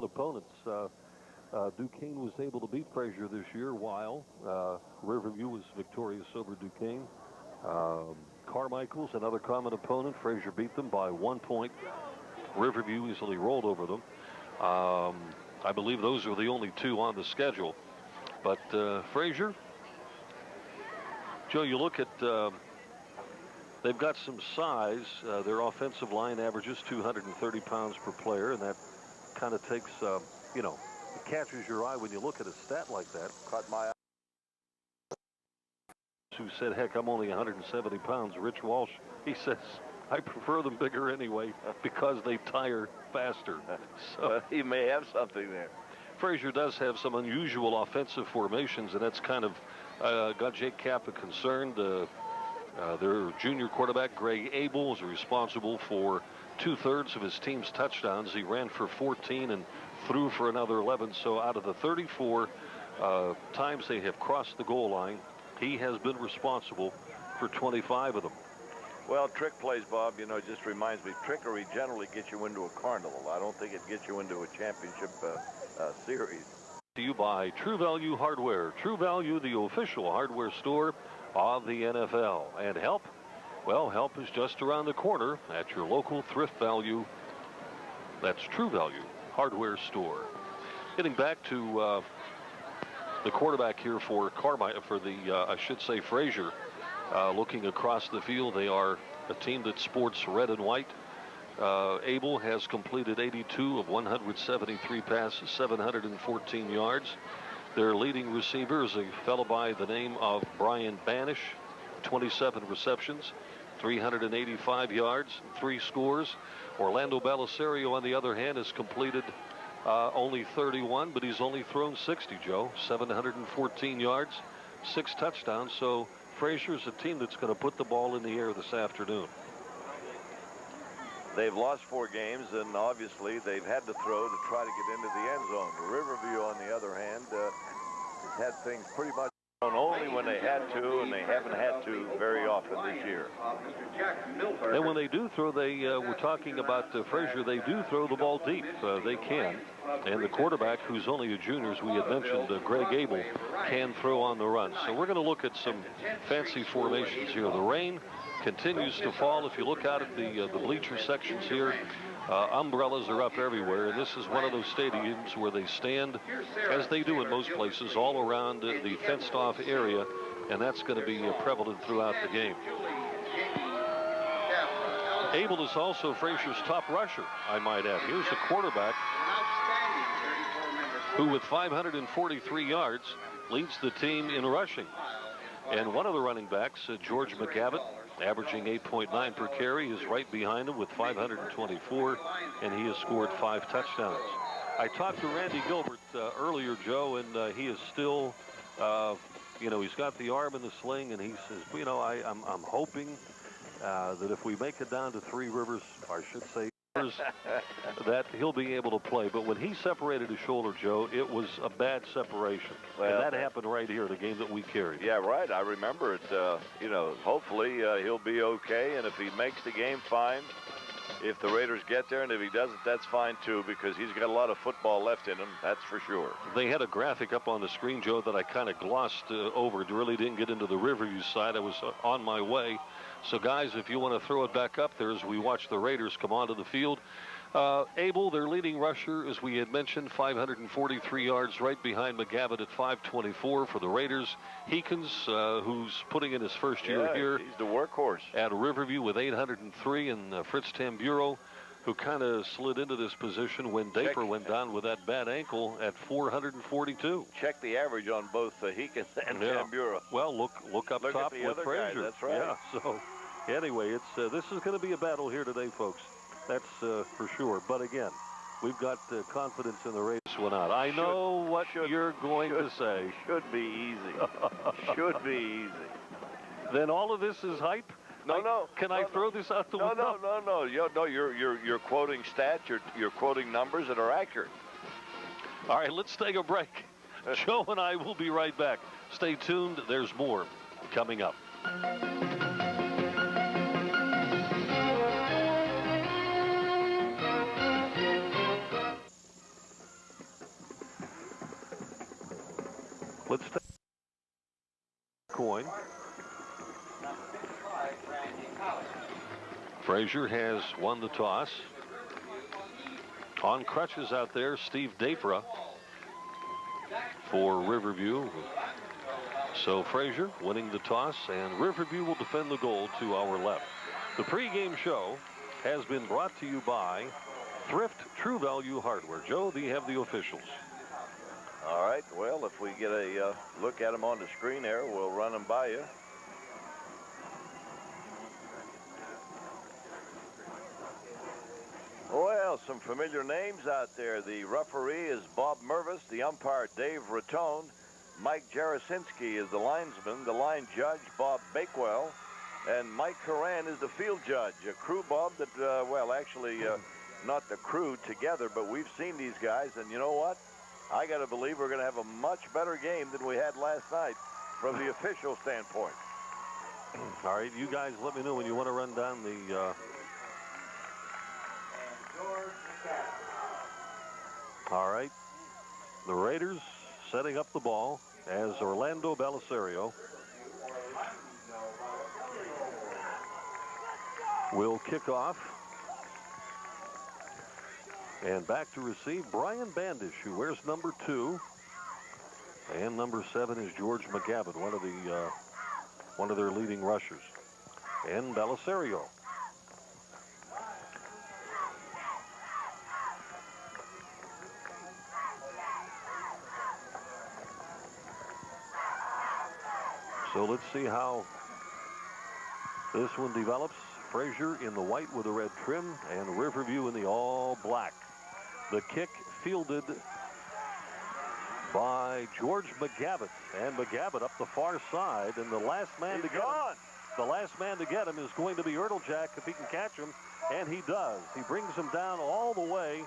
opponents. Duquesne was able to beat Frazier this year, while Riverview was victorious over Duquesne. Carmichael's another common opponent. Frazier beat them by 1 point. Riverview easily rolled over them. I believe those are the only two on the schedule. But Frazier, Joe, you look at, they've got some size. Their offensive line averages 230 pounds per player, and that kind of takes, it catches your eye when you look at a stat like that. Caught my eye. Who said, heck, I'm only 170 pounds. Rich Walsh, he says, I prefer them bigger anyway because they tire faster. So he may have something there. Frazier does have some unusual offensive formations, and that's kind of got Jake Kappa concerned. Their junior quarterback, Greg Abel, is responsible for 2/3 of his team's touchdowns. He ran for 14 and threw for another 11. So out of the 34 times they have crossed the goal line, he has been responsible for 25 of them. Well, trick plays, Bob, just reminds me, trickery generally gets you into a carnival. I don't think it gets you into a championship series. To you by True Value Hardware. True Value, the official hardware store of the NFL. And help? Well, help is just around the corner at your local Thrift Value. That's True Value Hardware store. Getting back to the quarterback here for Frazier. Looking across the field, they are a team that sports red and white. Abel has completed 82 of 173 passes, 714 yards. Their leading receiver is a fellow by the name of Brian Banish, 27 receptions, 385 yards, 3 scores. Orlando Belisario, on the other hand, has completed only 31, but he's only thrown 60, Joe. 714 yards, 6 touchdowns. So Frazier's a team that's going to put the ball in the air this afternoon. They've lost 4 games, and obviously they've had to throw to try to get into the end zone. Riverview, on the other hand, has had things pretty much only when they had to, and they haven't had to very often this year. And when they do throw, we're talking about Frazier, they do throw the ball deep. They can. And the quarterback, who's only a junior, as we had mentioned, Greg Abel, can throw on the run. So we're going to look at some fancy formations here. The rain continues to fall. If you look out at the bleacher sections here, umbrellas are up everywhere, and this is one of those stadiums where they stand, as they do in most places, all around the fenced-off area, and that's going to be prevalent throughout the game. Abel is also Frazier's top rusher, I might add. Here's a quarterback who, with 543 yards, leads the team in rushing. And one of the running backs, George McGavitt, averaging 8.9 per carry, is right behind him with 524, and he has scored 5 touchdowns. I talked to Randy Gilbert earlier, Joe, and he is still, he's got the arm in the sling, and he says, I'm hoping that if we make it down to Three Rivers, I should say, that he'll be able to play. But when he separated his shoulder, Joe, it was a bad separation. Well, and that happened right here, the game that we carried. Yeah, right. I remember it. Hopefully he'll be okay. And if he makes the game, fine. If the Raiders get there, and if he doesn't, that's fine too, because he's got a lot of football left in him. That's for sure. They had a graphic up on the screen, Joe, that I kind of glossed over. It really didn't get into the Riverview side. I was on my way. So, guys, if you want to throw it back up there as we watch the Raiders come onto the field. Abel, their leading rusher, as we had mentioned, 543 yards, right behind McGavitt at 524 for the Raiders. Heekins, who's putting in his first year here. He's the workhorse. At Riverview with 803, and Fritz Tamburo, who kind of slid into this position when Daper went down with that bad ankle at 442. Check the average on both Heekins and Tamburo. Well, look up top with Frazier. That's right. Yeah, so anyway, this is going to be a battle here today, folks. That's for sure. But again, we've got confidence in the race one out. I know what you're going to say. Should be easy. Should be easy. Then all of this is hype? No. Can I throw this out the window? No. You're quoting stats. You're quoting numbers that are accurate. All right, let's take a break. Joe and I will be right back. Stay tuned. There's more coming up. Let's take a coin. Frazier has won the toss. On crutches out there, Steve Dapra for Riverview. So Frazier winning the toss, and Riverview will defend the goal to our left. The pregame show has been brought to you by Thrift True Value Hardware. Joe, do you have the officials? All right, well, if we get a look at them on the screen there, we'll run them by you. Well, some familiar names out there. The referee is Bob Mervis, the umpire Dave Rattone, Mike Jarasinski is the linesman, the line judge Bob Bakewell, and Mike Horan is the field judge. A crew, Bob, that, well, actually not the crew together, but we've seen these guys, and you know what? I got to believe we're going to have a much better game than we had last night from the official standpoint. All right, you guys let me know when you want to run down the... All right, the Raiders setting up the ball as Orlando Belisario will kick off. And back to receive Brian Bandish, who wears number 2. And number 7 is George McGavitt, one of their leading rushers. And Belisario. So let's see how this one develops. Frazier in the white with the red trim, and Riverview in the all black. The kick fielded by George McGavitt, and McGavitt up the far side, and the last man to get him is going to be Ertlejack if he can catch him, and he does. He brings him down all the way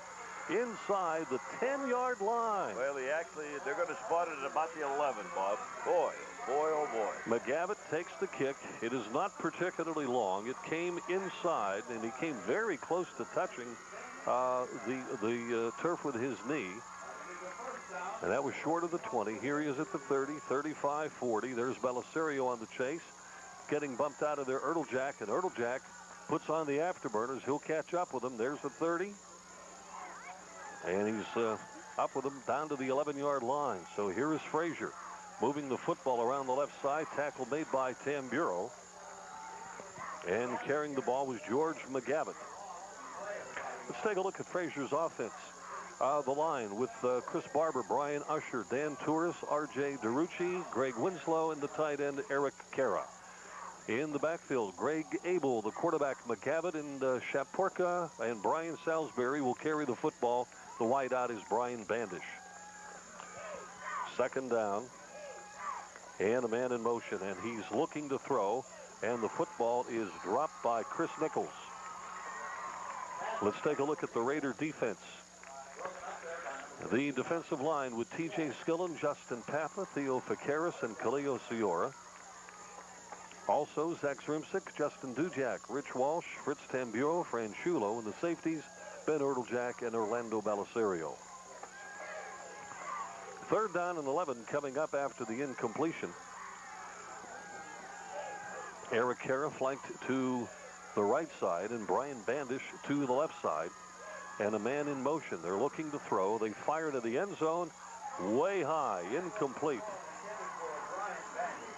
inside the 10-yard line. Well, they're going to spot it at about the 11, Bob. Boy, oh boy. McGavitt takes the kick. It is not particularly long. It came inside, and he came very close to touching the turf with his knee. And that was short of the 20. Here he is at the 30, 35, 40. There's Belisario on the chase. Getting bumped out of there, Ertlejack, and Ertlejack puts on the afterburners. He'll catch up with him. There's the 30. And he's up with him down to the 11-yard line. So here is Frazier moving the football around the left side. Tackle made by Tamburo. And carrying the ball was George McGavitt. Let's take a look at Frazier's offense. The line with Chris Barber, Brian Usher, Dan Touris, R.J. DeRucci, Greg Winslow, and the tight end Eric Cara. In the backfield, Greg Abel, the quarterback McGavitt, and Shaporka, and Brian Salisbury will carry the football. The wideout is Brian Bandish. Second down, and a man in motion, and he's looking to throw, and the football is dropped by Chris Nichols. Let's take a look at the Raider defense. The defensive line with T.J. Skillen, Justin Papa, Theo Fakaris, and Khalil Ciora. Also, Zach Zrimsik, Justin Dujak, Rich Walsh, Fritz Tamburo, Fran Shulo, and the safeties, Ben Ertlejack and Orlando Belisario. Third down and 11 coming up after the incompletion. Eric Cara flanked to the right side, and Brian Bandish to the left side. And a man in motion. They're looking to throw. They fire to the end zone. Way high. Incomplete.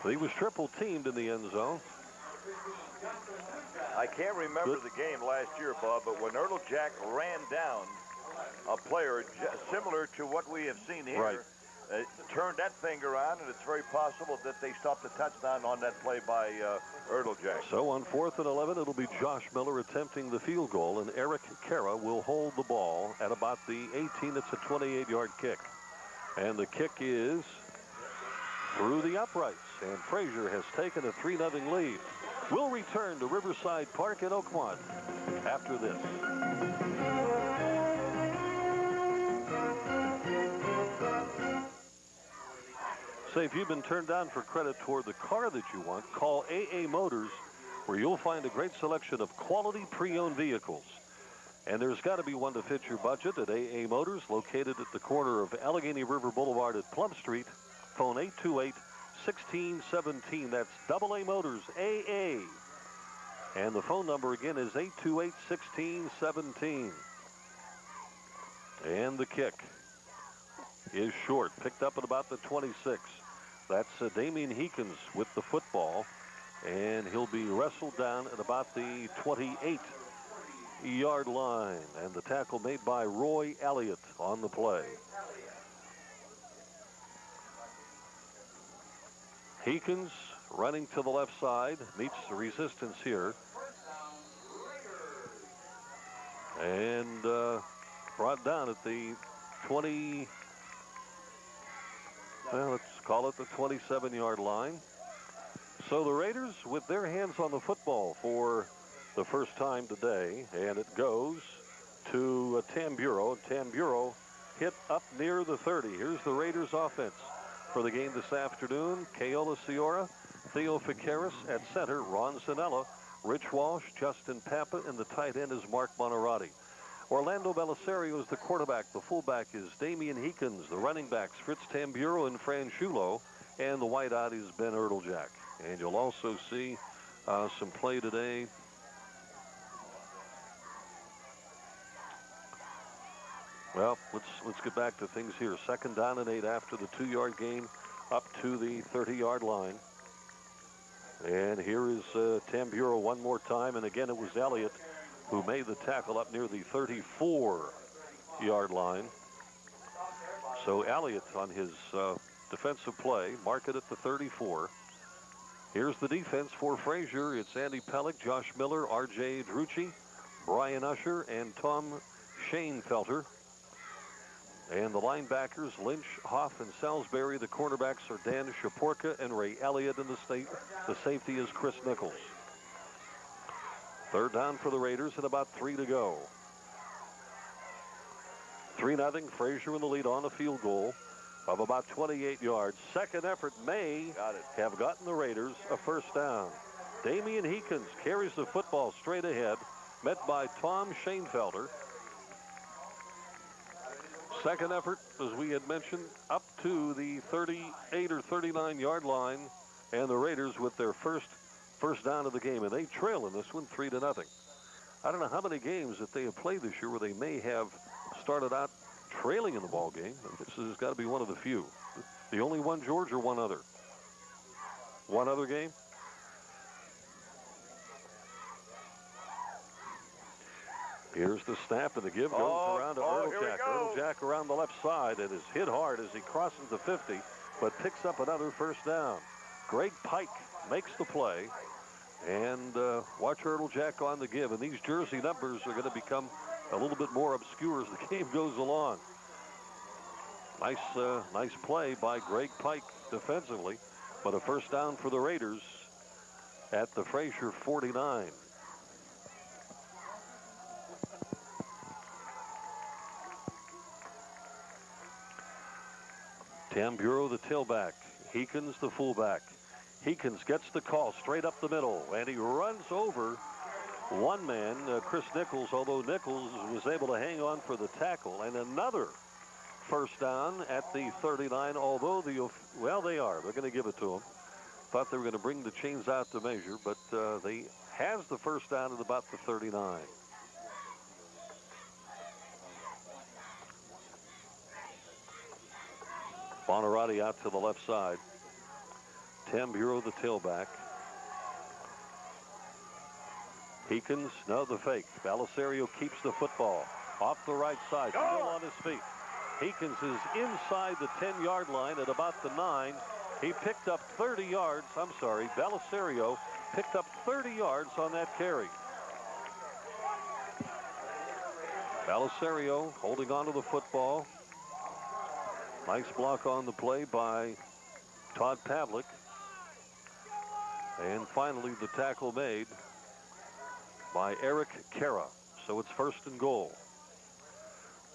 He was triple teamed in the end zone. I can't remember the game last year, Bob, but when Ertlejack ran down a player similar to what we have seen here, right, turned that thing around, and it's very possible that they stopped the touchdown on that play by Ertlejack. So on 4th and 11, it'll be Josh Miller attempting the field goal, and Eric Cara will hold the ball at about the 18. It's a 28-yard kick. And the kick is through the uprights, and Frazier has taken a 3-0 lead. We'll return to Riverside Park in Oakmont after this. Say, if you've been turned down for credit toward the car that you want, call AA Motors, where you'll find a great selection of quality pre-owned vehicles. And there's got to be one to fit your budget at AA Motors, located at the corner of Allegheny River Boulevard at Plum Street Phone 828-1617. That's AA Motors, AA. And the phone number again is 828-1617. And the kick is short, picked up at about the 26. That's Damian Heekins with the football, and he'll be wrestled down at about the 28-yard line. And the tackle made by Roy Elliott on the play. Heekins running to the left side, meets the resistance here. And brought down at the 20, well, let's call it the 27-yard line. So the Raiders with their hands on the football for the first time today, and it goes to Tamburo. Tamburo hit up near the 30. Here's the Raiders offense for the game this afternoon. Keola Ciora, Theo Ficaris at center, Ron Zanella, Rich Walsh, Justin Papa, and the tight end is Mark Monorati. Orlando Belisario is the quarterback. The fullback is Damian Heekins. The running backs, Fritz Tamburo and Fran Shulo. And the wideout is Ben Erteljack. And you'll also see some play today. Well, let's get back to things here. 2nd down and 8 after the 2-yard gain up to the 30-yard line. And here is Tamburo one more time. And again, it was Elliott who made the tackle up near the 34-yard line. So Elliott on his defensive play, mark it at the 34. Here's the defense for Frazier. It's Andy Pellick, Josh Miller, R.J. Drucci, Brian Usher, and Tom Shanefelter. And the linebackers, Lynch, Hoff, and Salisbury. The cornerbacks are Dan Shaporka and Ray Elliott. And the safety is Chris Nichols. 3rd down for the Raiders and about 3 to go. 3-0. Frazier in the lead on a field goal of about 28 yards. Second effort may have gotten the Raiders a first down. Damian Heekins carries the football straight ahead, met by Tom Shanefelter. Second effort, as we had mentioned, up to the 38 or 39-yard line, and the Raiders with their first down of the game, and they trail in this one 3-0. I don't know how many games that they have played this year where they may have started out trailing in the ball game. This has got to be one of the few. The only one, George, or one other? One other game? Here's the snap, and the give goes around to Erteljack. Erteljack around the left side and is hit hard as he crosses the 50, but picks up another first down. Greg Pike makes the play, and watch Erteljack on the give. And these jersey numbers are going to become a little bit more obscure as the game goes along. Nice play by Greg Pike defensively, but a first down for the Raiders at the Frazier 49. Tamburo, the tailback. Heekins, the fullback. Heekins gets the call straight up the middle, and he runs over one man, Chris Nichols, although Nichols was able to hang on for the tackle. And another first down at the 39, although they are. They're going to give it to him. Thought they were going to bring the chains out to measure, but they has the first down at about the 39. Bonarotti out to the left side. Tamburo, the tailback. Heekins, no, the fake. Belisario keeps the football off the right side, still on his feet. Heekins is inside the 10-yard line at about the 9. He picked up 30 yards. I'm sorry, Belisario picked up 30 yards on that carry. Belisario holding on to the football. Nice block on the play by Todd Pavlik. And finally, the tackle made by Eric Kara. So it's 1st and goal.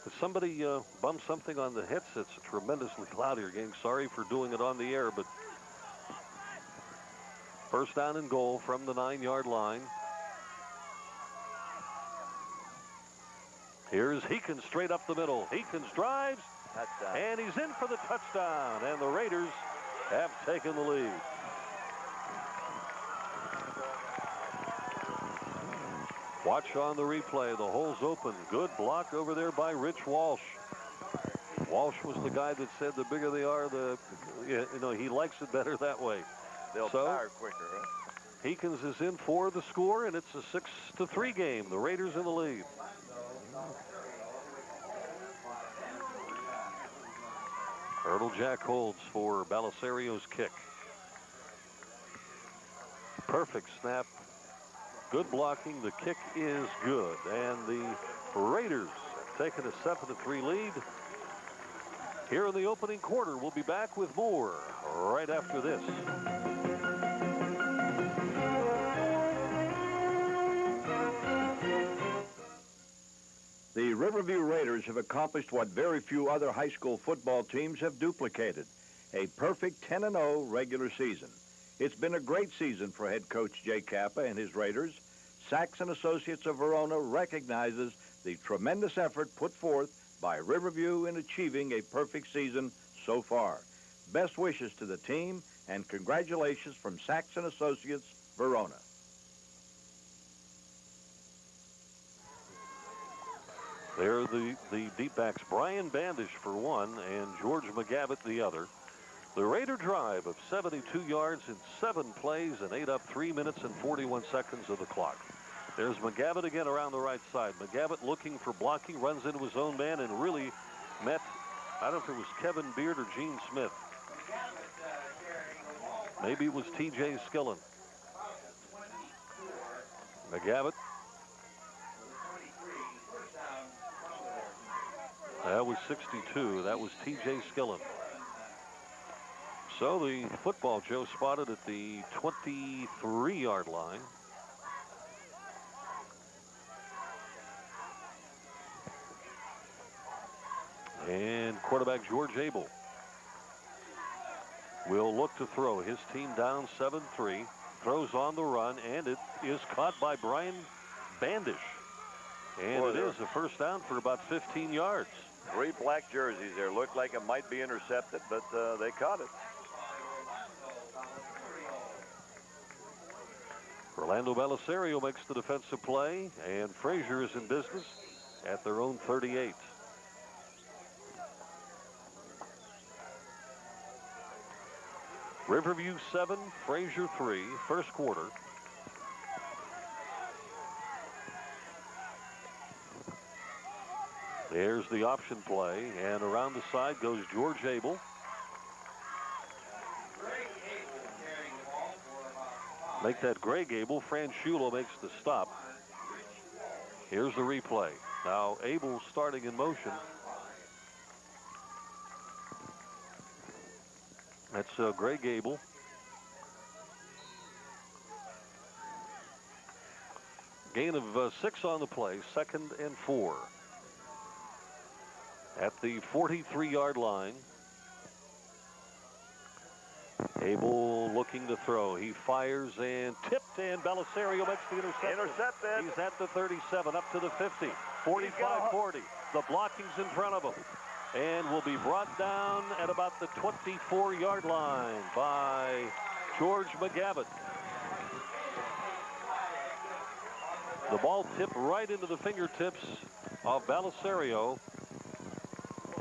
If somebody bumped something on the headsets, it's tremendously loud here, gang. Sorry for doing it on the air, but first down and goal from the 9-yard line. Here's Heekins straight up the middle. Heekins drives touchdown. And he's in for the touchdown. And the Raiders have taken the lead. Watch on the replay. The hole's open. Good block over there by Rich Walsh. Walsh was the guy that said the bigger they are, he likes it better that way. They'll tire quicker. Huh? Heekins is in for the score, and it's a 6-3 game. The Raiders in the lead. Hurdle Jack holds for Balisario's kick. Perfect snap. Good blocking. The kick is good. And the Raiders taking a 7-3 lead. Here in the opening quarter, we'll be back with more right after this. The Riverview Raiders have accomplished what very few other high school football teams have duplicated, a perfect 10-0 regular season. It's been a great season for head coach Jay Kappa and his Raiders. Sachs and Associates of Verona recognizes the tremendous effort put forth by Riverview in achieving a perfect season so far. Best wishes to the team and congratulations from Sachs and Associates, Verona. There are the deep backs, Brian Bandish for one and George McGavitt the other. The Raider drive of 72 yards in 7 plays and ate up 3 minutes and 41 seconds of the clock. There's McGavitt again around the right side. McGavitt looking for blocking, runs into his own man and really met, I don't know if it was Kevin Beard or Gene Smith. Maybe it was T.J. Skillen. McGavitt. That was 62. That was T.J. Skillen. So the football, Joe, spotted at the 23-yard line. And quarterback George Abel will look to throw. His team down 7-3. Throws on the run, and it is caught by Brian Bandish. And it is a first down for about 15 yards. 3 black jerseys there. Looked like it might be intercepted, but they caught it. Orlando Belisario makes the defensive play, and Frazier is in business at their own 38. Riverview 7, Frazier 3, first quarter. There's the option play, and around the side goes George Abel. Make that Greg Abel. Fran Schulo makes the stop. Here's the replay. Now Abel starting in motion. That's Greg Abel. Gain of 6 on the play, 2nd and 4. At the 43-yard line. Abel looking to throw. He fires and tipped, and Belisario makes the interception. Intercepted. He's at the 37, up to the 50, 45-40. The blocking's in front of him. And will be brought down at about the 24-yard line by George McGavitt. The ball tipped right into the fingertips of Belisario.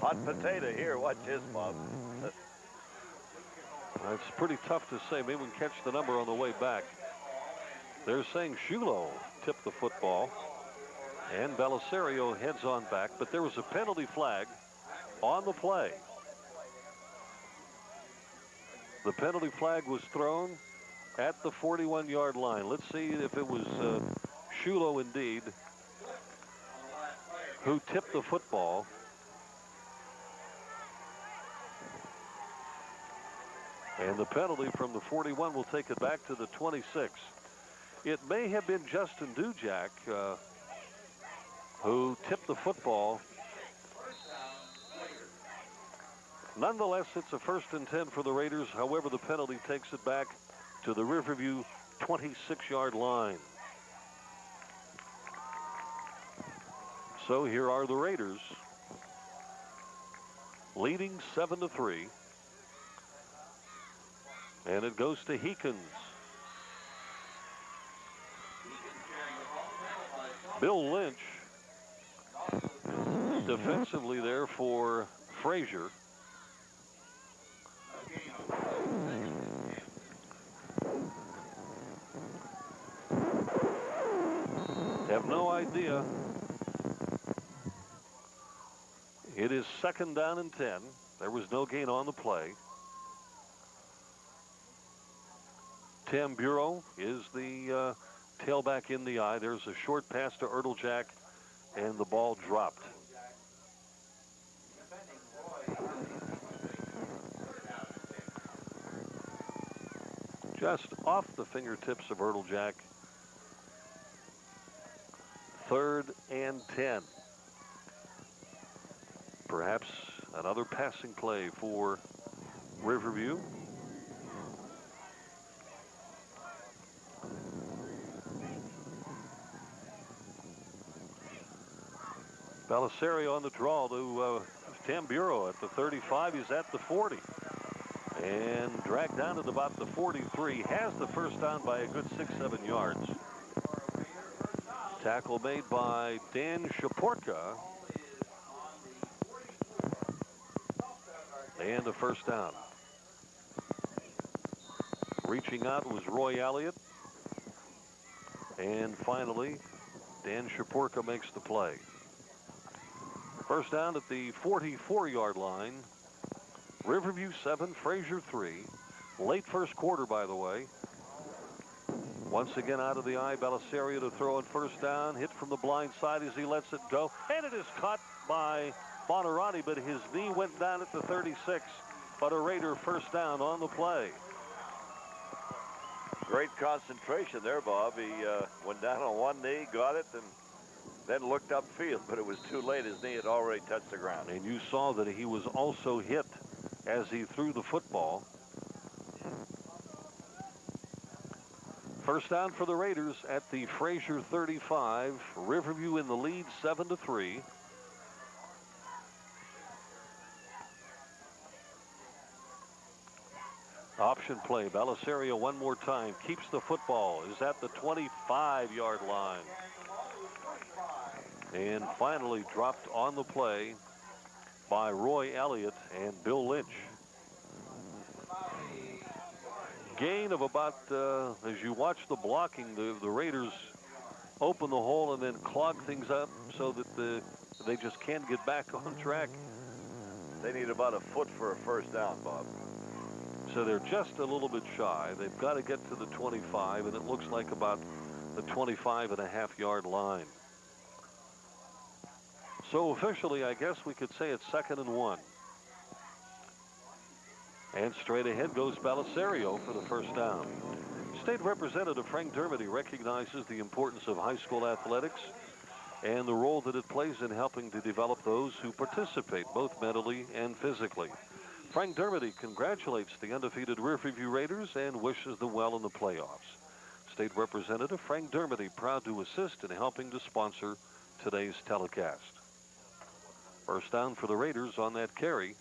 Hot potato here. Watch his mouth. It's pretty tough to say. Maybe we can catch the number on the way back. They're saying Schulo tipped the football, and Belisario heads on back, but there was a penalty flag on the play. The penalty flag was thrown at the 41-yard line. Let's see if it was Schulo indeed who tipped the football. And the penalty from the 41 will take it back to the 26. It may have been Justin Dujak who tipped the football. Nonetheless, it's a 1st and 10 for the Raiders. However, the penalty takes it back to the Riverview 26-yard line. So here are the Raiders leading 7-3. And it goes to Heekins. Bill Lynch defensively there for Frazier. Have no idea. It is 2nd down and 10. There was no gain on the play. Tamburro is the tailback in the eye. There's a short pass to Erteljack, and the ball dropped. Just off the fingertips of Erteljack. 3rd and 10. Perhaps another passing play for Riverview. Belisario on the draw to Tamburro at the 35. He's at the 40. And dragged down at about the 43. Has the first down by a good 6-7 yards. Tackle made by Dan Shaporka. And a first down. Reaching out was Roy Elliott. And finally, Dan Shaporka makes the play. First down at the 44-yard line. Riverview 7, Frazier 3. Late first quarter, by the way. Once again out of the eye, Belisario to throw on first down. Hit from the blind side as he lets it go. And it is caught by Bonorati, but his knee went down at the 36. But a Raider first down on the play. Great concentration there, Bob. He went down on one knee, got it, and then looked upfield, but it was too late. His knee had already touched the ground. And you saw that he was also hit as he threw the football. First down for the Raiders at the Frazier 35. Riverview in the lead 7-3. Option play. Belisario one more time. Keeps the football. Is at the 25-yard line. And finally dropped on the play by Roy Elliott and Bill Lynch. Gain of about, as you watch the blocking, the Raiders open the hole and then clog things up so that they just can't get back on track. They need about a foot for a first down, Bob. So they're just a little bit shy. They've got to get to the 25, and it looks like about the 25.5-yard line. So officially, I guess we could say it's 2nd and 1. And straight ahead goes Belisario for the first down. State Representative Frank Dermody recognizes the importance of high school athletics and the role that it plays in helping to develop those who participate both mentally and physically. Frank Dermody congratulates the undefeated Riverview Raiders and wishes them well in the playoffs. State Representative Frank Dermody proud to assist in helping to sponsor today's telecast. First down for the Raiders on that carry.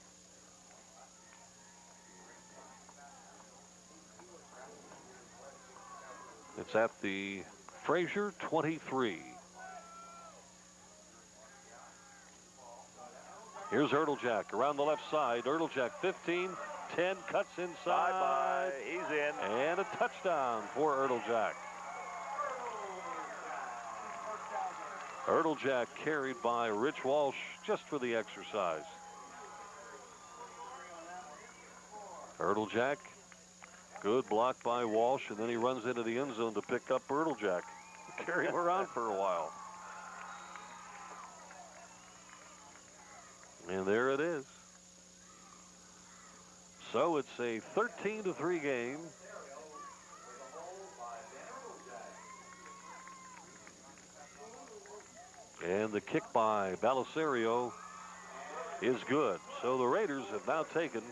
It's at the Frazier 23. Here's Erteljack around the left side. Erteljack 15, 10, cuts inside. Bye-bye. He's in. And a touchdown for Erteljack. Erteljack carried by Rich Walsh just for the exercise. Erteljack, good block by Walsh, and then he runs into the end zone to pick up Erteljack. Carry him around for a while. And there it is. So it's a 13-3 game. And the kick by Belisario is good. So the Raiders have now taken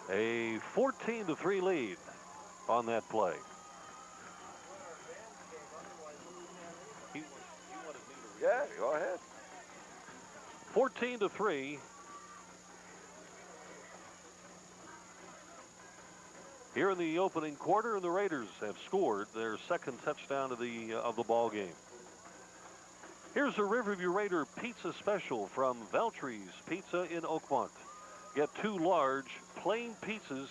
a 14-3 lead on that play. Yeah, go ahead. 14-3. here in the opening quarter, and the Raiders have scored their second touchdown of the ball game. Here's a Riverview Raider pizza special from Veltry's Pizza in Oakmont. Get 2 large plain pizzas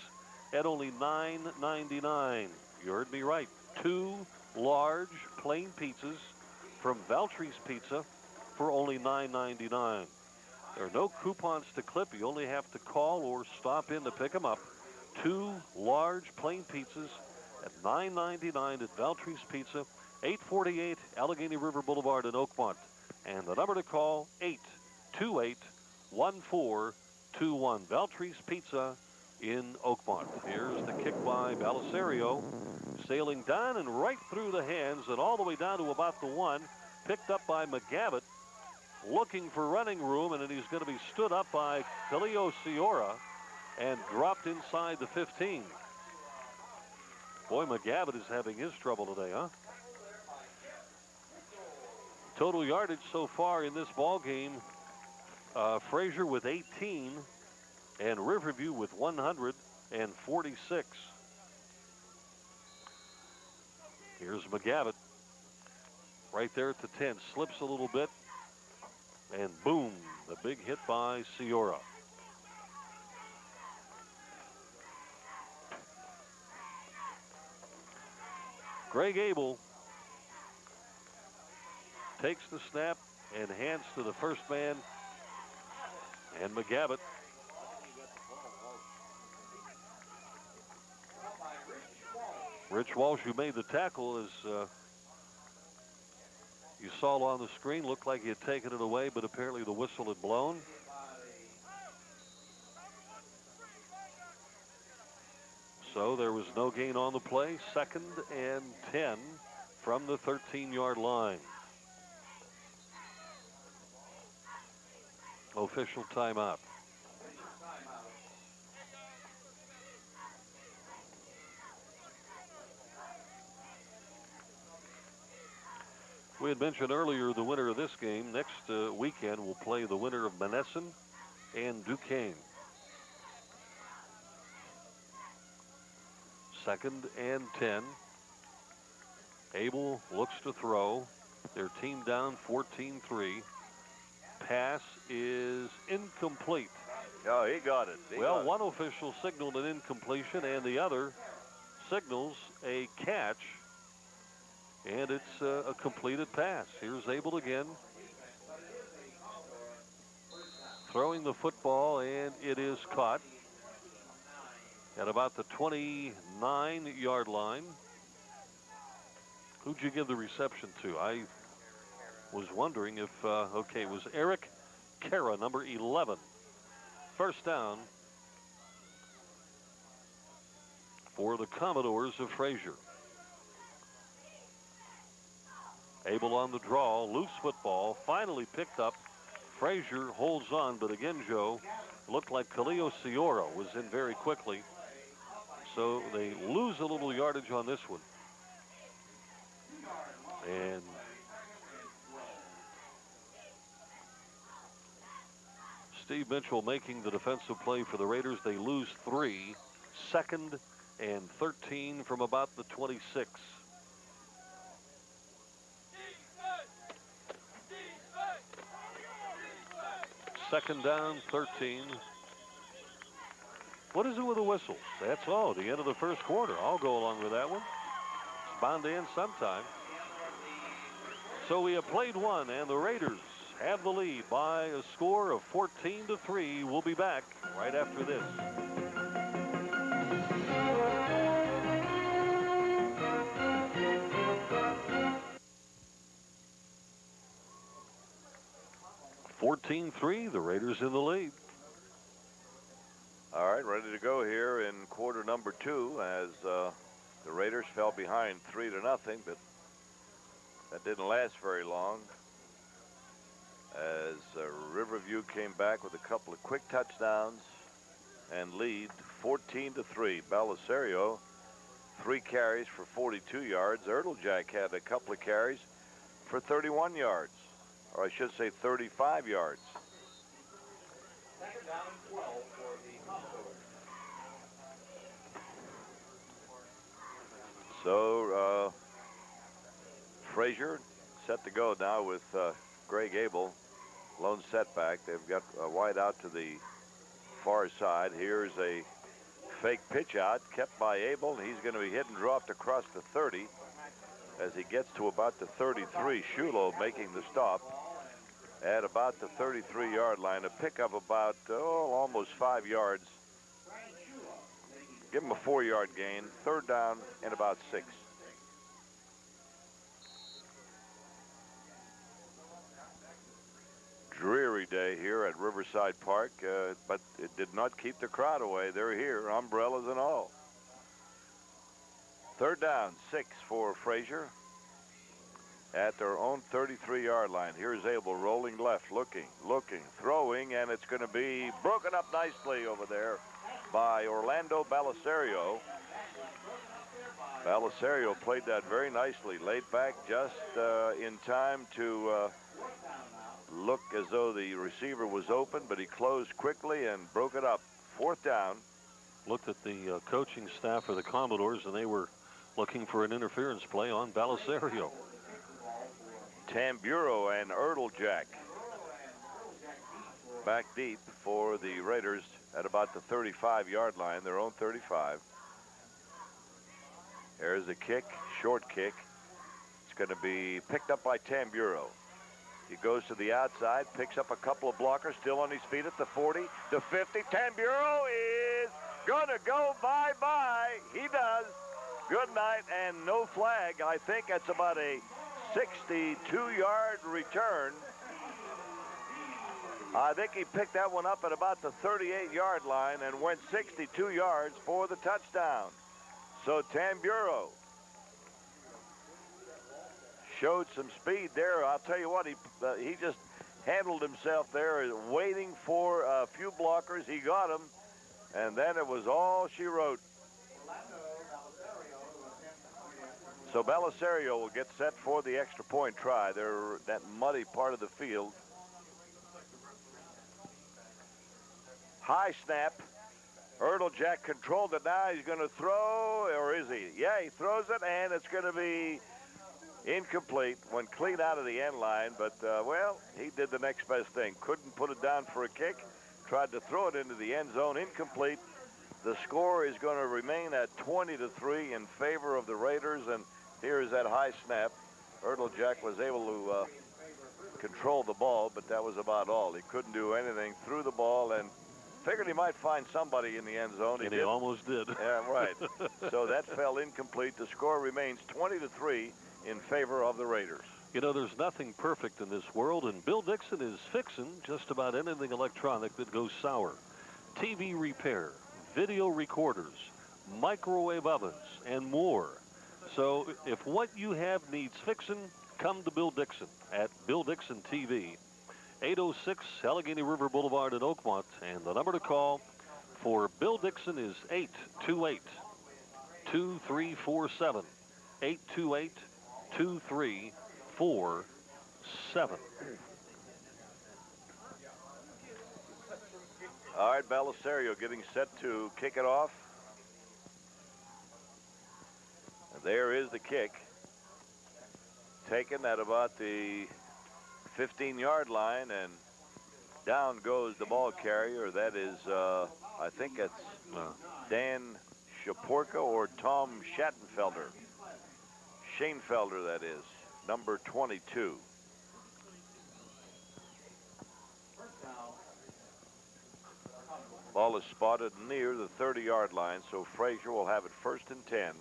at only $9.99. You heard me right. 2 large plain pizzas from Veltry's Pizza for only $9.99. There are no coupons to clip. You only have to call or stop in to pick them up. 2 large plain pizzas at $9.99 at Veltry's Pizza, 848 Allegheny River Boulevard in Oakmont. And the number to call, 828-1421. Veltry's Pizza in Oakmont. Here's the kick by Belisario, sailing down and right through the hands and all the way down to about the 1. Picked up by McGavitt, looking for running room, and then he's going to be stood up by Khalil Ciora and dropped inside the 15. Boy, McGavitt is having his trouble today, huh? Total yardage so far in this ball game, Frazier with 18 and Riverview with 146. Here's McGavitt right there at the 10, slips a little bit, and boom, the big hit by Ciora. Greg Abel takes the snap and hands to the first man, and McGavitt. Rich Walsh, who made the tackle, as you saw on the screen, looked like he had taken it away, but apparently the whistle had blown. So there was no gain on the play. 2nd and 10 from the 13-yard line. Official timeout. We had mentioned earlier the winner of this game next weekend will play the winner of Monessen and Duquesne. 2nd and 10. Abel looks to throw. Their team down 14-3. Pass is incomplete. Oh, he got it. Well, one official signaled an incompletion, and the other signals a catch. And it's a completed pass. Here's Abel again, throwing the football, and it is caught at about the 29-yard line. Who'd you give the reception to? I was wondering if, okay, it was Eric Kara, number 11. First down for the Commodores of Frazier. Abel on the draw, loose football, finally picked up. Frazier holds on, but again, Joe, looked like Khalil Ciora was in very quickly. So they lose a little yardage on this one. And Steve Mitchell making the defensive play for the Raiders. They lose 3. 2nd and 13 from about the 26. Second down, 13. What is it with the whistles? That's all. The end of the first quarter. I'll go along with that one. It's bound to end sometime. So we have played one, and the Raiders have the lead by a score of 14-3. We'll be back right after this. The Raiders in the lead. All right, ready to go here in quarter number 2 as the Raiders fell behind 3-0, but that didn't last very long as Riverview came back with a couple of quick touchdowns and lead 14-3. Belisario, 3 carries for 42 yards. Ertlejack had a couple of carries for 31 yards, or I should say 35 yards. So Frazier set to go now with Greg Abel. Lone setback. They've got a wide out to the far side. Here's a fake pitch out kept by Abel. He's going to be hit and dropped across the 30 as he gets to about the 33. Shulo making the stop at about the 33-yard line. A pickup about almost 5 yards. Give him a 4-yard gain. Third down and about 6. Dreary day here at Riverside Park, but it did not keep the crowd away. They're here, umbrellas and all. Third down, 6 for Frazier at their own 33-yard line. Here's Abel rolling left, looking, throwing, and it's going to be broken up nicely over there by Orlando Belisario. Belisario played that very nicely, laid back just in time to look as though the receiver was open, but he closed quickly and broke it up. Fourth down. Looked at the coaching staff for the Commodores, and they were looking for an interference play on Belisario. Tamburo and Ertlejack back deep for the Raiders at about the 35-yard line, their own 35. There's a kick, short kick. It's going to be picked up by Tamburo. He goes to the outside, picks up a couple of blockers, still on his feet at the 40, the 50. Tamburo is going to go bye-bye. He does. Good night and no flag. I think that's about a 62-yard return. I think he picked that one up at about the 38-yard line and went 62 yards for the touchdown. So Tamburo showed some speed there. I'll tell you what, he just handled himself there, waiting for a few blockers. He got them, and then it was all she wrote. So Belisario will get set for the extra point try. They're that muddy part of the field. High snap. Ertlejack controlled it now. He's going to throw, or is he? Yeah, he throws it, and it's going to be incomplete. Went clean out of the end line, but, well, he did the next best thing. Couldn't put it down for a kick. Tried to throw it into the end zone. Incomplete. The score is going to remain at 20-3 in favor of the Raiders, and here's that high snap. Ertlejack was able to control the ball, but that was about all. He couldn't do anything. Threw the ball and figured he might find somebody in the end zone. He almost did. Yeah, right. So that fell incomplete. The score remains 20-3 in favor of the Raiders. You know, there's nothing perfect in this world, and Bill Dixon is fixing just about anything electronic that goes sour. TV repair, video recorders, microwave ovens, and more. So if what you have needs fixing, come to Bill Dixon at Bill Dixon TV, 806 Allegheny River Boulevard in Oakmont, and the number to call for Bill Dixon is 828-2347, 828-2347. All right, Belisario getting set to kick it off. And there is the kick. Taken at about the 15-yard line, and down goes the ball carrier. That is, I think it's Dan Shaporka or Tom Schattenfelder. Shanefelder, that is, number 22. Ball is spotted near the 30-yard line, so Frazier will have it 1st and 10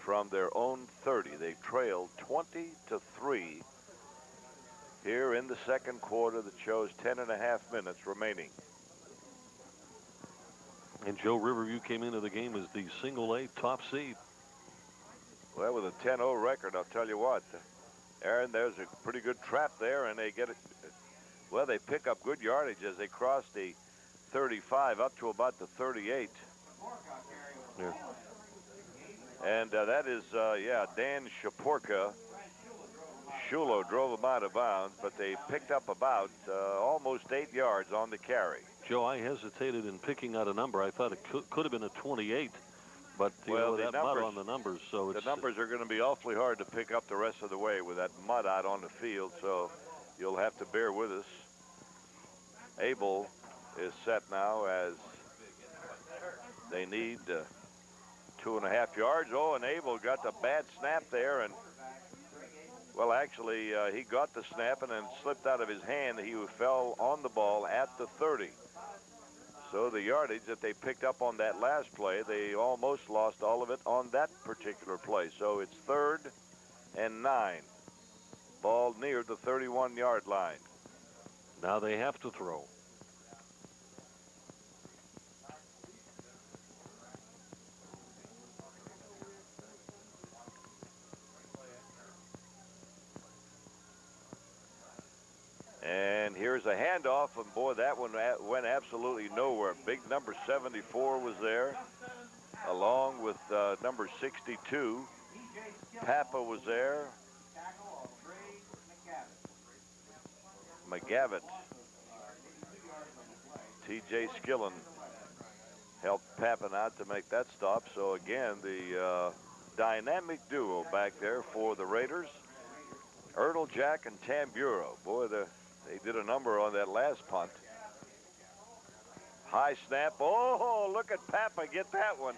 from their own 30. They trail 20-3 here in the second quarter that shows 10.5 minutes remaining. And Joe, Riverview came into the game as the single-A top seed. Well, with a 10-0 record, I'll tell you what, Aaron, there's a pretty good trap there, and they get it. Well, they pick up good yardage as they cross the 35 up to about the 38. Yeah. And that is, yeah, Dan Shaporka. Shulo drove him out of bounds, but they picked up about almost 8 yards on the carry. Joe, I hesitated in picking out a number. I thought it could have been a 28, But Well, that mud on the numbers, so the numbers are going to be awfully hard to pick up the rest of the way with that mud out on the field, so you'll have to bear with us. Abel is set now as they need 2.5 yards. Oh, and Abel got the bad snap there, and well, actually, he got the snap and then slipped out of his hand. He fell on the ball at the 30. So the yardage that they picked up on that last play, they almost lost all of it on that particular play. So it's 3rd and 9. Ball near the 31-yard line. Now they have to throw. And here's a handoff, and boy, that one went absolutely nowhere. Big number 74 was there, along with number 62. Papa was there. McGavitt. T.J. Skillen helped Papin out to make that stop. So again, the dynamic duo back there for the Raiders, Ertl Jack and Tamburo. Boy, they did a number on that last punt. High snap. Oh, look at Papa get that one.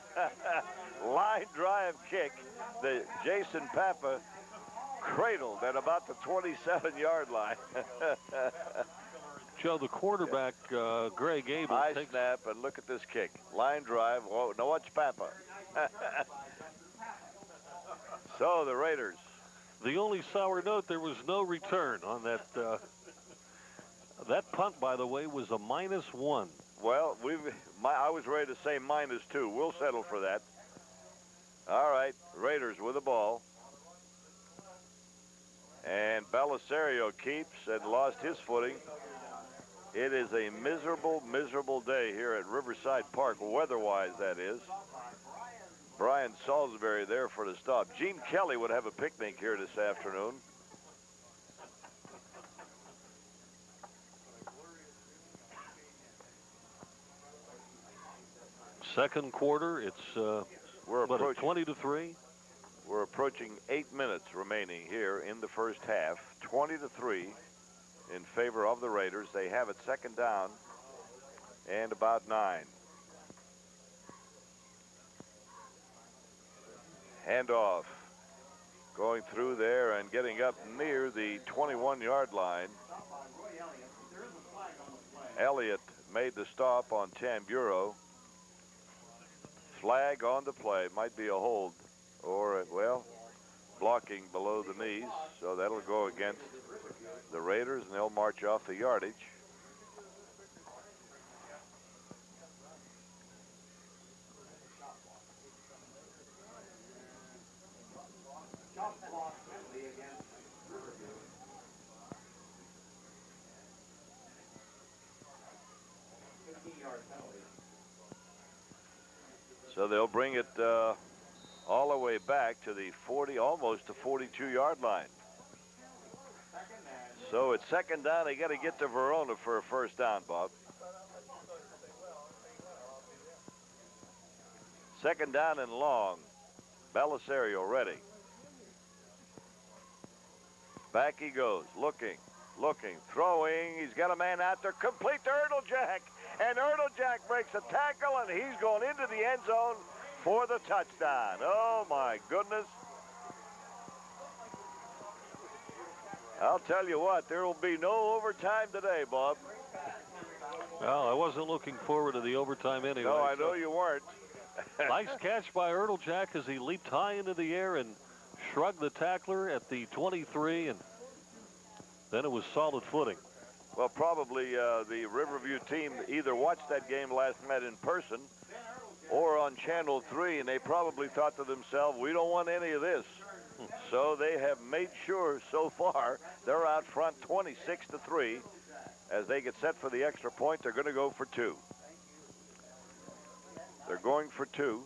Line drive kick. The Jason Papa cradled at about the 27-yard line. Joe, the quarterback, Greg Abel. High snap, and look at this kick. Line drive. Whoa, now watch Papa. So the Raiders. The only sour note, there was no return on that. That punt, by the way, was a -1. Well, I was ready to say -2. We'll settle for that. All right, Raiders with the ball. And Belisario keeps and lost his footing. It is a miserable, miserable day here at Riverside Park, weather-wise, that is. Brian Salisbury there for the stop. Gene Kelly would have a picnic here this afternoon. Second quarter, it's we're approaching 20-3. We're approaching 8 minutes remaining here in the first half. 20-3 in favor of the Raiders. They have it second down and about 9. Handoff going through there and getting up near the 21-yard line. Elliott made the stop on Tamburo. Flag on the play. Might be a hold or, well, blocking below the knees. So that'll go against the Raiders, and they'll march off the yardage. So they'll bring it all the way back to the 40, almost to 42-yard line. So it's second down. They got to get to Verona for a first down, Bob. Second down and long. Belisario ready. Back he goes, looking, throwing. He's got a man out there, complete to Ertl Jack. And Ertl Jack breaks a tackle, and he's going into the end zone for the touchdown. Oh, my goodness. I'll tell you what, there will be no overtime today, Bob. Well, I wasn't looking forward to the overtime anyway. No, I know you weren't. Nice catch by Ertl Jack as he leaped high into the air and shrugged the tackler at the 23, and then it was solid footing. Well, probably the Riverview team either watched that game last night in person or on Channel 3, and they probably thought to themselves, we don't want any of this. So they have made sure so far they're out front 26-3. As they get set for the extra point, they're going to go for 2. They're going for 2.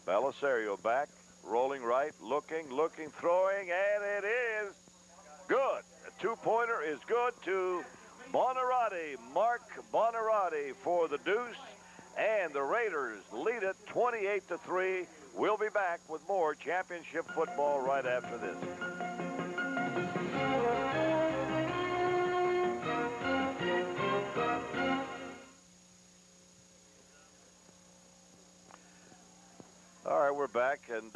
Belisario back, rolling right, looking, throwing, and it is good. A 2-pointer is good to Bonarotti. Mark Bonarotti for the deuce. and the Raiders lead it 28-3. We'll be back with more championship football right after this. All right, we're back, and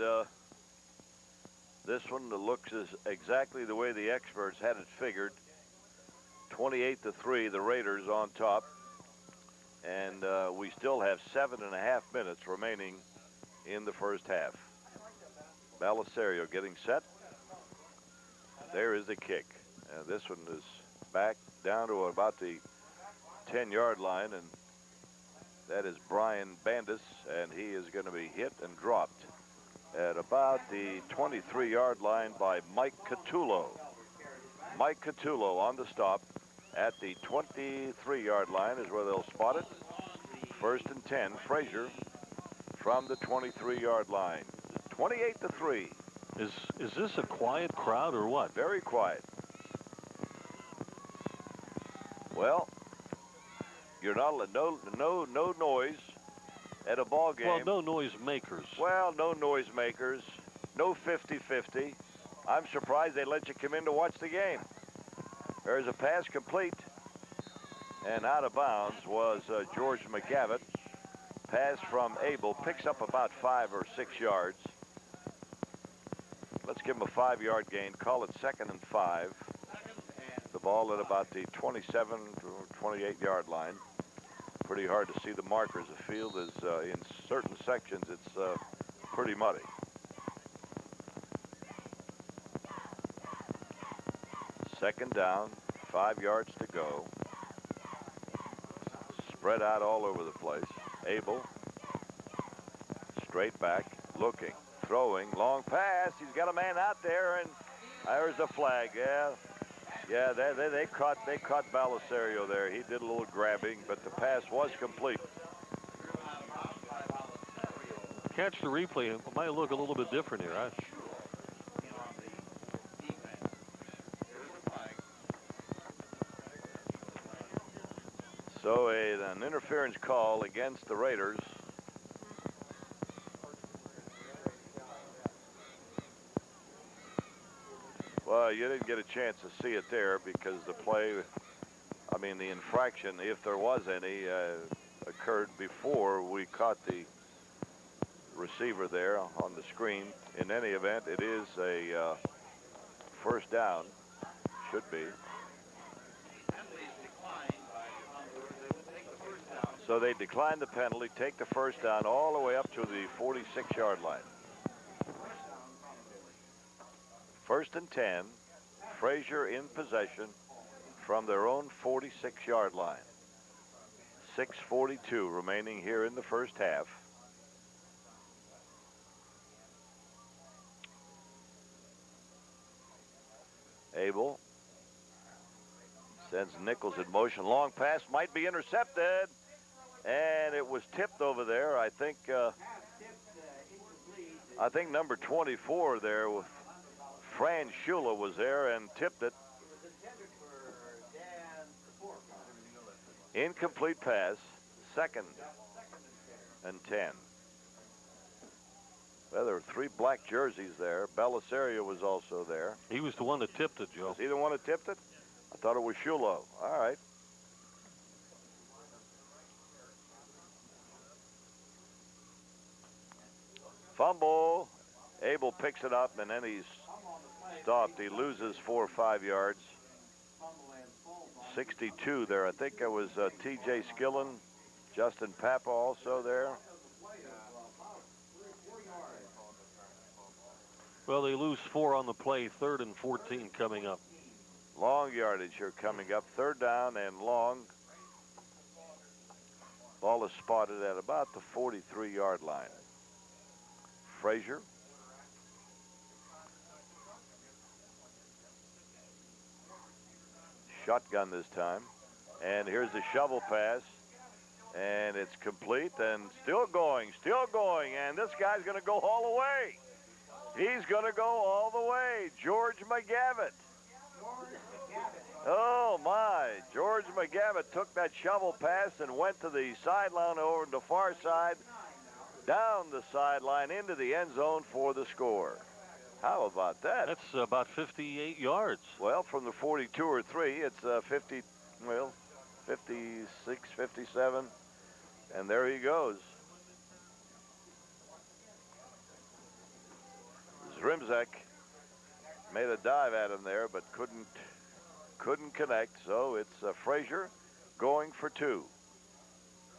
this one looks exactly the way the experts had it figured. 28-3, the Raiders on top, and we still have 7.5 minutes remaining in the first half. Belisario getting set. There is the kick. And this one is back down to about the 10-yard line, and that is Brian Bandis, and he is going to be hit and dropped at about the 23-yard line by Mike Catullo. Mike Catullo on the stop at the 23-yard line is where they'll spot it. 1st and 10, Frazier from the 23-yard line. 28-3. Is this a quiet crowd or what? Very quiet. Well, you're not no noise at a ball game. Well, no noise makers. Well, no noise makers. No 50-50. I'm surprised they let you come in to watch the game. There's a pass complete, and out of bounds was George McGavitt. Pass from Abel picks up about 5 or 6 yards. Let's give him a 5-yard gain. Call it 2nd and 5. The ball at about the 27 to 28-yard line. Pretty hard to see the markers. The field is in certain sections it's pretty muddy. Second down, 5 yards to go. Spread out all over the place. Abel, straight back, looking, throwing, long pass. He's got a man out there, and there's a flag. Yeah, they caught Belisario there. He did a little grabbing, but the pass was complete. Catch the replay. It might look a little bit different here. So an interference call against the Raiders. Well, you didn't get a chance to see it there because the play, I mean the infraction, if there was any, occurred before we caught the receiver there on the screen. In any event, it is a first down, should be. So they decline the penalty, take the first down all the way up to the 46-yard line. 1st and 10, Frazier in possession from their own 46-yard line. 6:42 remaining here in the first half. Abel sends Nichols in motion. Long pass might be intercepted. And it was tipped over there. I think number 24 there, with Fran Shula was there and tipped it. Incomplete pass, 2nd and 10. Well, there were 3 black jerseys there. Belisario was also there. He was the one that tipped it, Joe. Was he the one that tipped it? I thought it was Shula. All right. Fumble. Abel picks it up, and then he's stopped. He loses 4 or 5 yards. 62 there. I think it was T.J. Skillen, Justin Papa also there. Well, they lose 4 on the play. 3rd and 14 coming up. Long yardage here coming up. 3rd down and long. Ball is spotted at about the 43-yard line. Frazier. Shotgun this time. And here's the shovel pass. And it's complete and still going. And this guy's going to go all the way. He's going to go all the way. George McGavitt. Oh, my. George McGavitt took that shovel pass and went to the sideline over to the far side, down the sideline into the end zone for the score. How about that? That's about 58 yards. Well, from the 42 or 3, it's 50, well, 56, 57, and there he goes. Zrimzek made a dive at him there, but couldn't connect. So it's Frazier going for 2.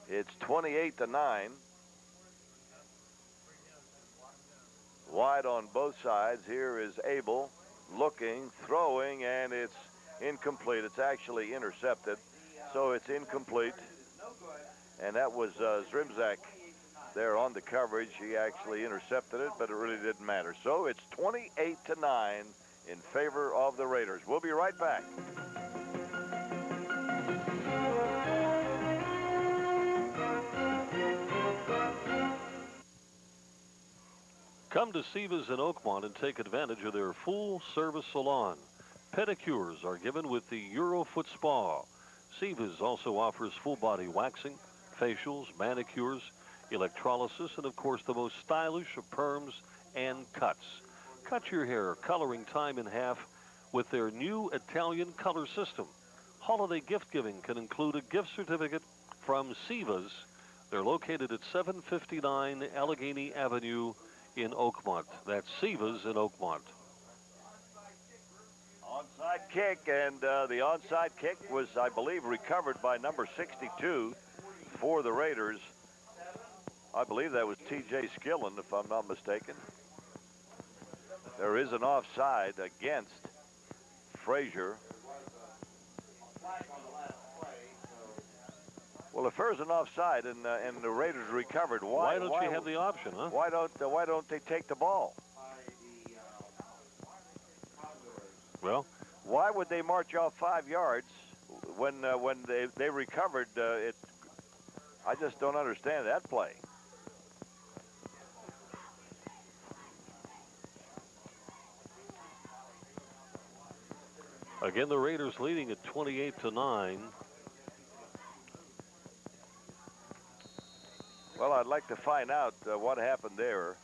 It's 28-9. Wide on both sides. Here is Abel looking, throwing, and it's incomplete. It's actually intercepted, so it's incomplete. And that was Zrimzek there on the coverage. He actually intercepted it, but it really didn't matter. So it's 28-9 in favor of the Raiders. We'll be right back. Come to Siva's in Oakmont and take advantage of their full-service salon. Pedicures are given with the Eurofoot Spa. Siva's also offers full-body waxing, facials, manicures, electrolysis, and, of course, the most stylish of perms and cuts. Cut your hair, coloring time in half with their new Italian color system. Holiday gift-giving can include a gift certificate from Siva's. They're located at 759 Allegheny Avenue in Oakmont. That's Siva's in Oakmont. Onside kick, and the onside kick was, I believe, recovered by number 62 for the Raiders. I believe that was T.J. Skillen, if I'm not mistaken. There is an offside against Frazier. Well, if there's an offside and the Raiders recovered, why don't you have the option, huh? Why don't they take the ball? Well, why would they march off 5 yards when they recovered it? I just don't understand that play. Again, the Raiders leading at 28-9. Well, I'd like to find out what happened there.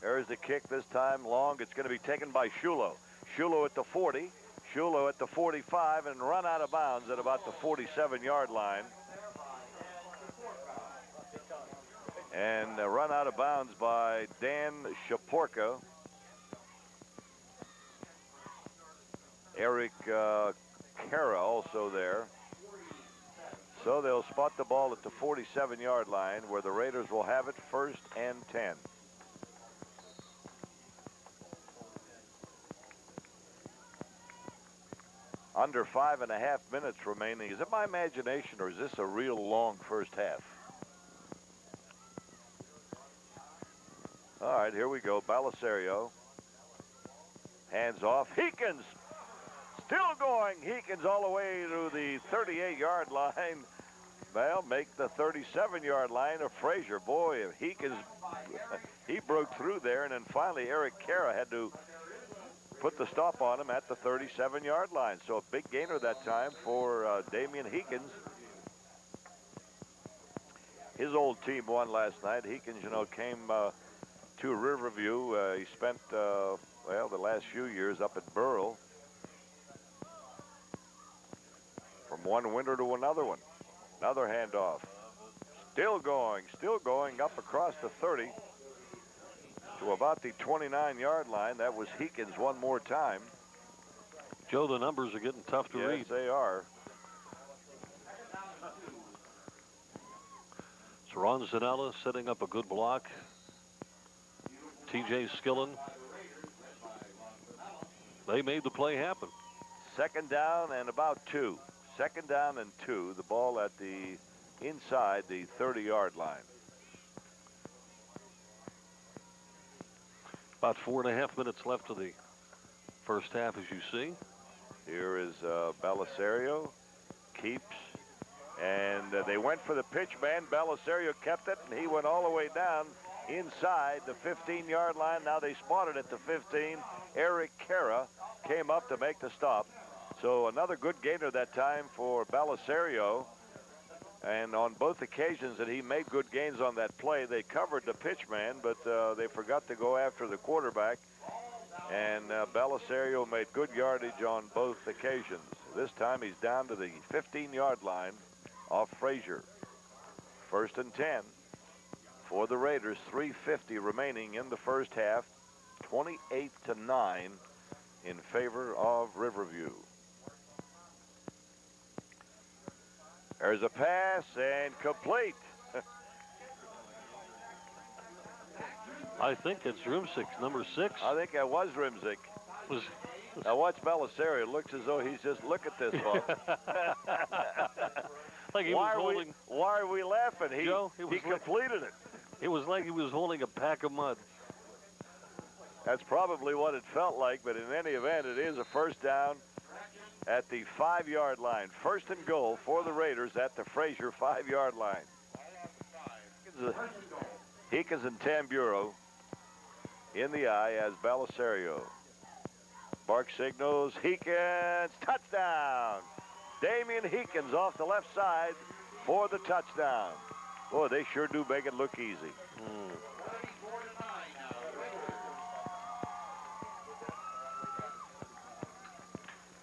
There's the kick this time, long. It's going to be taken by Shulo. Shulo at the 40, Shulo at the 45, and run out of bounds at about the 47-yard line. And run out of bounds by Dan Shaporka. Eric Kara also there. So they'll spot the ball at the 47-yard line, where the Raiders will have it 1st and 10. Under 5.5 minutes remaining. Is it my imagination, or is this a real long first half? All right, here we go. Belisario. Hands off. Heekins still going. Heekins all the way to the 38-yard line. Well, make the 37-yard line of Frazier. Boy, if Heekins, he broke through there, and then finally Eric Kara had to put the stop on him at the 37-yard line. So a big gainer that time for Damian Heekins. His old team won last night. Heekins, you know, came to Riverview. He spent, well, the last few years up at Burrell. From one winter to another one. Another handoff. Still going up across the 30 to about the 29-yard line. That was Heekins one more time. Joe, the numbers are getting tough to read. Yes, they are. It's Ron Zanella setting up a good block. T.J. Skillen. They made the play happen. 2nd down and about 2. 2nd down and 2. The ball at the inside the 30-yard line. About 4.5 minutes left of the first half, as you see. Here is Belisario. Keeps. And they went for the pitch man. Belisario kept it, and he went all the way down inside the 15-yard line. Now they spotted at the 15. Eric Kara came up to make the stop. So another good gainer that time for Belisario. And on both occasions that he made good gains on that play, they covered the pitch man, but they forgot to go after the quarterback. And Belisario made good yardage on both occasions. This time he's down to the 15-yard line off Frazier. 1st and 10 for the Raiders. 3:50 remaining in the first half. 28-9 in favor of Riverview. There's a pass and complete. I think it's Rimsick, number 6. I think that was Rimsick. Now watch Belisario. It looks as though he's just, look at this, folks. Like he was holding. Why are we laughing? He completed it. It was like he was holding a pack of mud. That's probably what it felt like, but in any event, it is a first down at the 5-yard line. 1st and goal for the Raiders at the Frazier 5-yard line. Heekins and Tamburo in the eye as Belisario. Bark signals, Heekins, touchdown! Damian Heekins off the left side for the touchdown. Boy, they sure do make it look easy.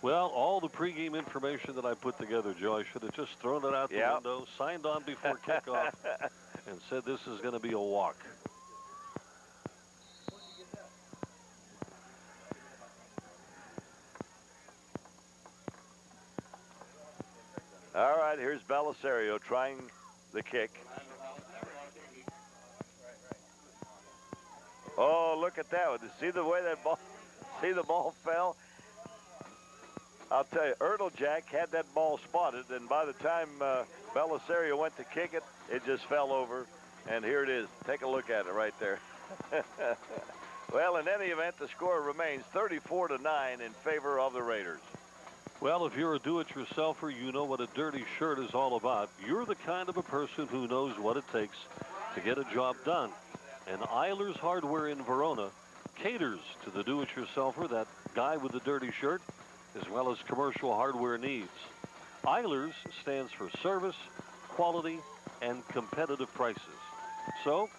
Well, all the pregame information that I put together, Joe, I should have just thrown it out the window, signed on before kickoff, and said this is going to be a walk. All right, here's Belisario trying the kick. Oh, look at that. See the way that ball, see the ball fell? I'll tell you, Ertlejack had that ball spotted, and by the time Belisario went to kick it, it just fell over. And here it is. Take a look at it right there. Well, in any event, the score remains 34-9 in favor of the Raiders. Well, if you're a do-it-yourselfer, you know what a dirty shirt is all about. You're the kind of a person who knows what it takes to get a job done. And Eilers Hardware in Verona caters to the do-it-yourselfer, that guy with the dirty shirt, as well as commercial hardware needs. Eilers stands for service, quality, and competitive prices. So,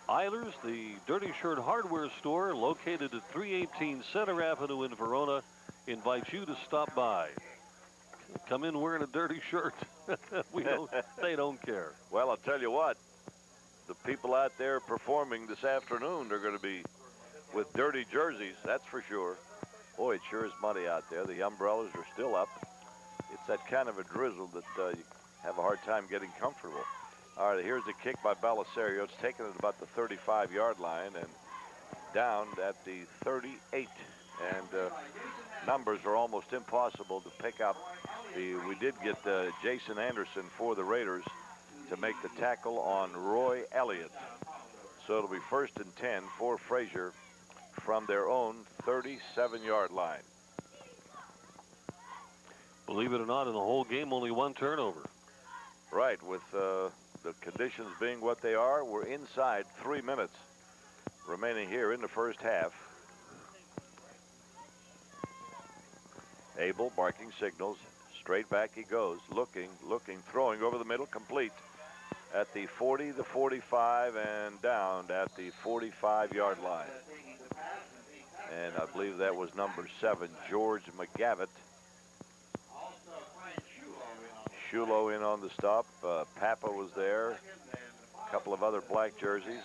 Eilers, the Dirty Shirt Hardware store located at 318 Center Avenue in Verona, invites you to stop by. Come in wearing a dirty shirt. They don't care. Well, I'll tell you what, the people out there performing this afternoon, they're going to be with dirty jerseys, that's for sure. Boy, it sure is muddy out there. The umbrellas are still up. It's that kind of a drizzle that you have a hard time getting comfortable. All right, here's the kick by Belisario. It's taken at about the 35-yard line and down at the 38. And numbers are almost impossible to pick up. We did get Jason Anderson for the Raiders to make the tackle on Roy Elliott. So it'll be 1st and 10 for Frazier from their own 37-yard line. Believe it or not, in the whole game, only one turnover. Right, with the conditions being what they are, we're inside 3 minutes remaining here in the first half. Abel barking signals. Straight back he goes, looking, throwing over the middle, complete at the 40, the 45, and down at the 45-yard line. And I believe that was number 7, George McGavitt. Shulo in on the stop. Papa was there. A couple of other black jerseys.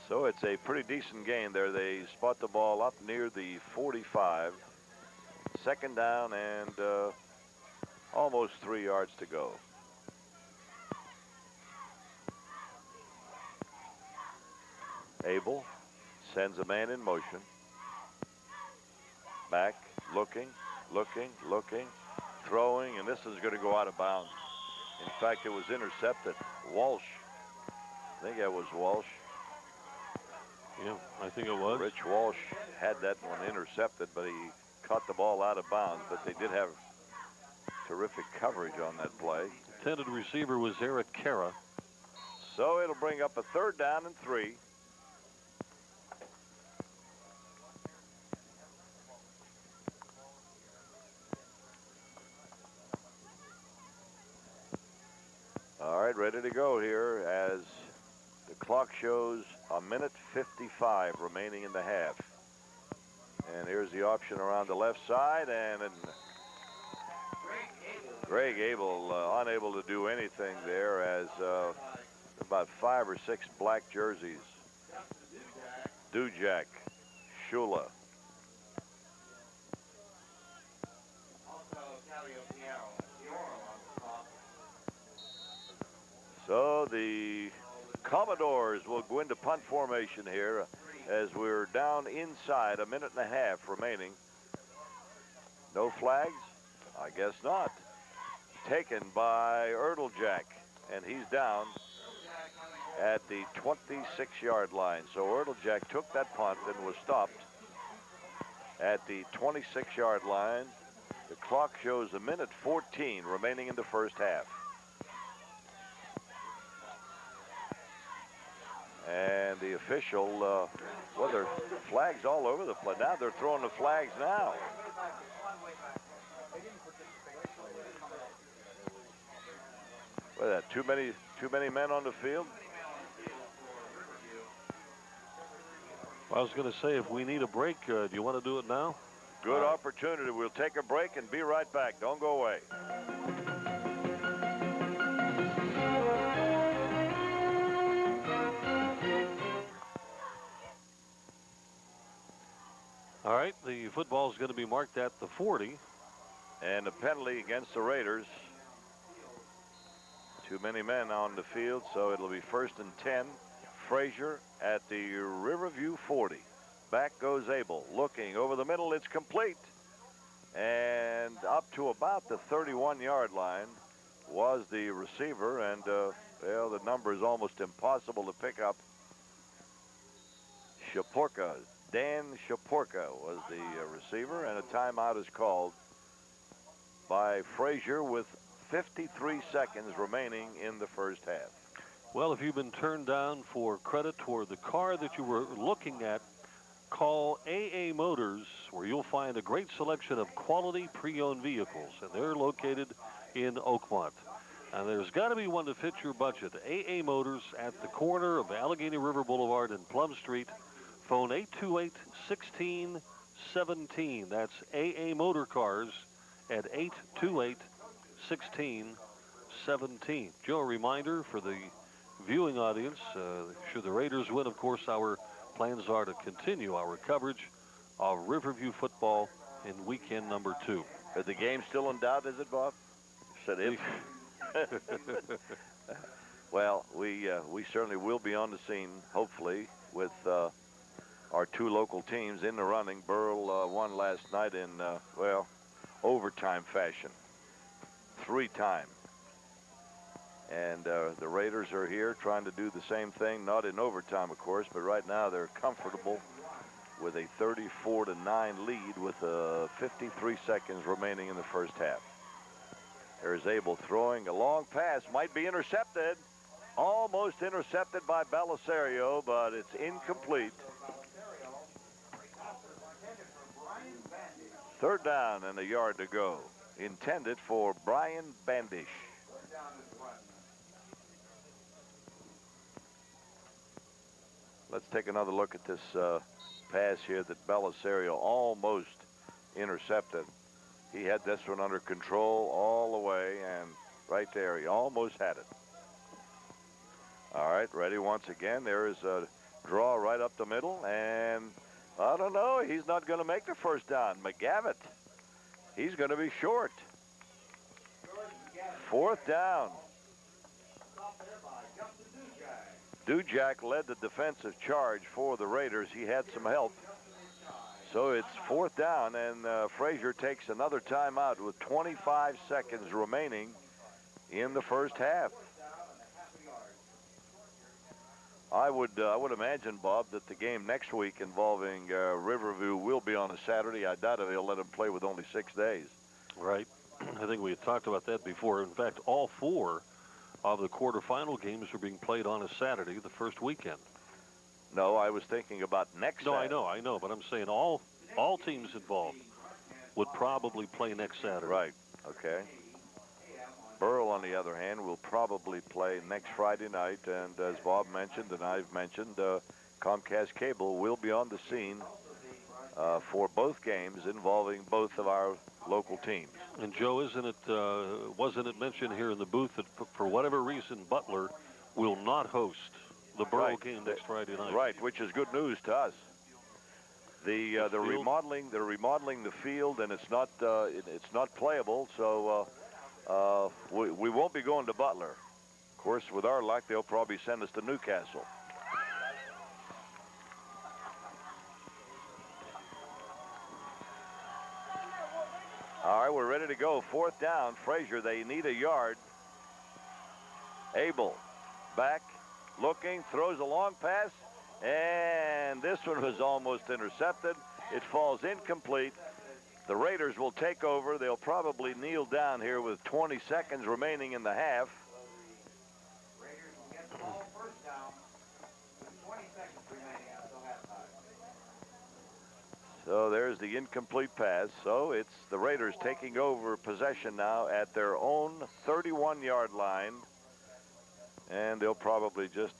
So it's a pretty decent game there. They spot the ball up near the 45. 2nd down and almost 3 yards to go. Abel sends a man in motion. Back, looking, throwing, and this is going to go out of bounds. In fact, it was intercepted. Walsh. I think that was Walsh. Yeah, I think it was. Rich Walsh had that one intercepted, but he caught the ball out of bounds. But they did have terrific coverage on that play. Intended receiver was Eric Cara. So it'll bring up a 3rd down and 3. All right, ready to go here as the clock shows a minute 55 remaining in the half. And here's the option around the left side, and Greg Abel unable to do anything there as about 5 or 6 black jerseys. Dujak, Shula. So the Commodores will go into punt formation here as we're down inside, a minute and a half remaining. No flags? I guess not. Taken by Erdeljak, and he's down at the 26-yard line. So Erdeljak took that punt and was stopped at the 26-yard line. The clock shows a minute 14 remaining in the first half. And the official, well, there are flags all over the place. Now they're throwing the flags now. What is that, too many men on the field? I was going to say, if we need a break, do you want to do it now? Good opportunity. We'll take a break and be right back. Don't go away. All right, the football is going to be marked at the 40. And a penalty against the Raiders. Too many men on the field, so it'll be 1st and 10. Frazier at the Riverview 40. Back goes Abel, looking over the middle. It's complete. And up to about the 31-yard line was the receiver, and well, the number is almost impossible to pick up. Shaporka, Dan Shaporka was the receiver, and a timeout is called by Frazier with 53 seconds remaining in the first half. Well, if you've been turned down for credit toward the car that you were looking at, call AA Motors, where you'll find a great selection of quality pre-owned vehicles, and they're located in Oakmont. And there's got to be one to fit your budget. AA Motors at the corner of Allegheny River Boulevard and Plum Street. Phone 828-1617. That's AA Motor Cars at 828-1617. Joe, a reminder for the viewing audience, should the Raiders win, of course, our plans are to continue our coverage of Riverview football in weekend number 2. Is the game still in doubt, is it, Bob? Said if. Well, we certainly will be on the scene, hopefully, with our 2 local teams in the running. Burl won last night in, well, overtime fashion. 3-time. And the Raiders are here trying to do the same thing, not in overtime, of course, but right now they're comfortable with a 34-9 lead with 53 seconds remaining in the first half. There's Abel throwing a long pass, might be intercepted. Almost intercepted by Belisario, but it's incomplete. 3rd down and a yard to go. Intended for Brian Bandish. Let's take another look at this pass here that Belisario almost intercepted. He had this one under control all the way, and right there, he almost had it. All right, ready once again. There is a draw right up the middle, and I don't know. He's not going to make the 1st down. McGavitt, he's going to be short. 4th down. Dujak led the defensive charge for the Raiders. He had some help. So it's 4th down, and Frazier takes another timeout with 25 seconds remaining in the first half. I would imagine, Bob, that the game next week involving Riverview will be on a Saturday. I doubt if they'll let them play with only 6 days. Right. I think we had talked about that before. In fact, all 4 of the quarterfinal games are being played on a Saturday, the first weekend. No, I was thinking about next Saturday. No, I know, but I'm saying all teams involved would probably play next Saturday. Right, okay. Burrell, on the other hand, will probably play next Friday night. And as Bob mentioned and I've mentioned, Comcast Cable will be on the scene for both games involving both of our local teams. And Joe, wasn't it mentioned here in the booth that for whatever reason Butler will not host the Burrell game next Friday night? Right, which is good news to us. They're remodeling the field, and it's not playable, so we won't be going to Butler. Of course, with our luck, they'll probably send us to Newcastle. All right, we're ready to go. 4th down. Frazier, they need a yard. Abel back, looking, throws a long pass, and this one was almost intercepted. It falls incomplete. The Raiders will take over. They'll probably kneel down here with 20 seconds remaining in the half. Raiders will get the ball 1st down with 20 seconds remaining until halftime. So there's the incomplete pass. So it's the Raiders taking over possession now at their own 31-yard line. And they'll probably just,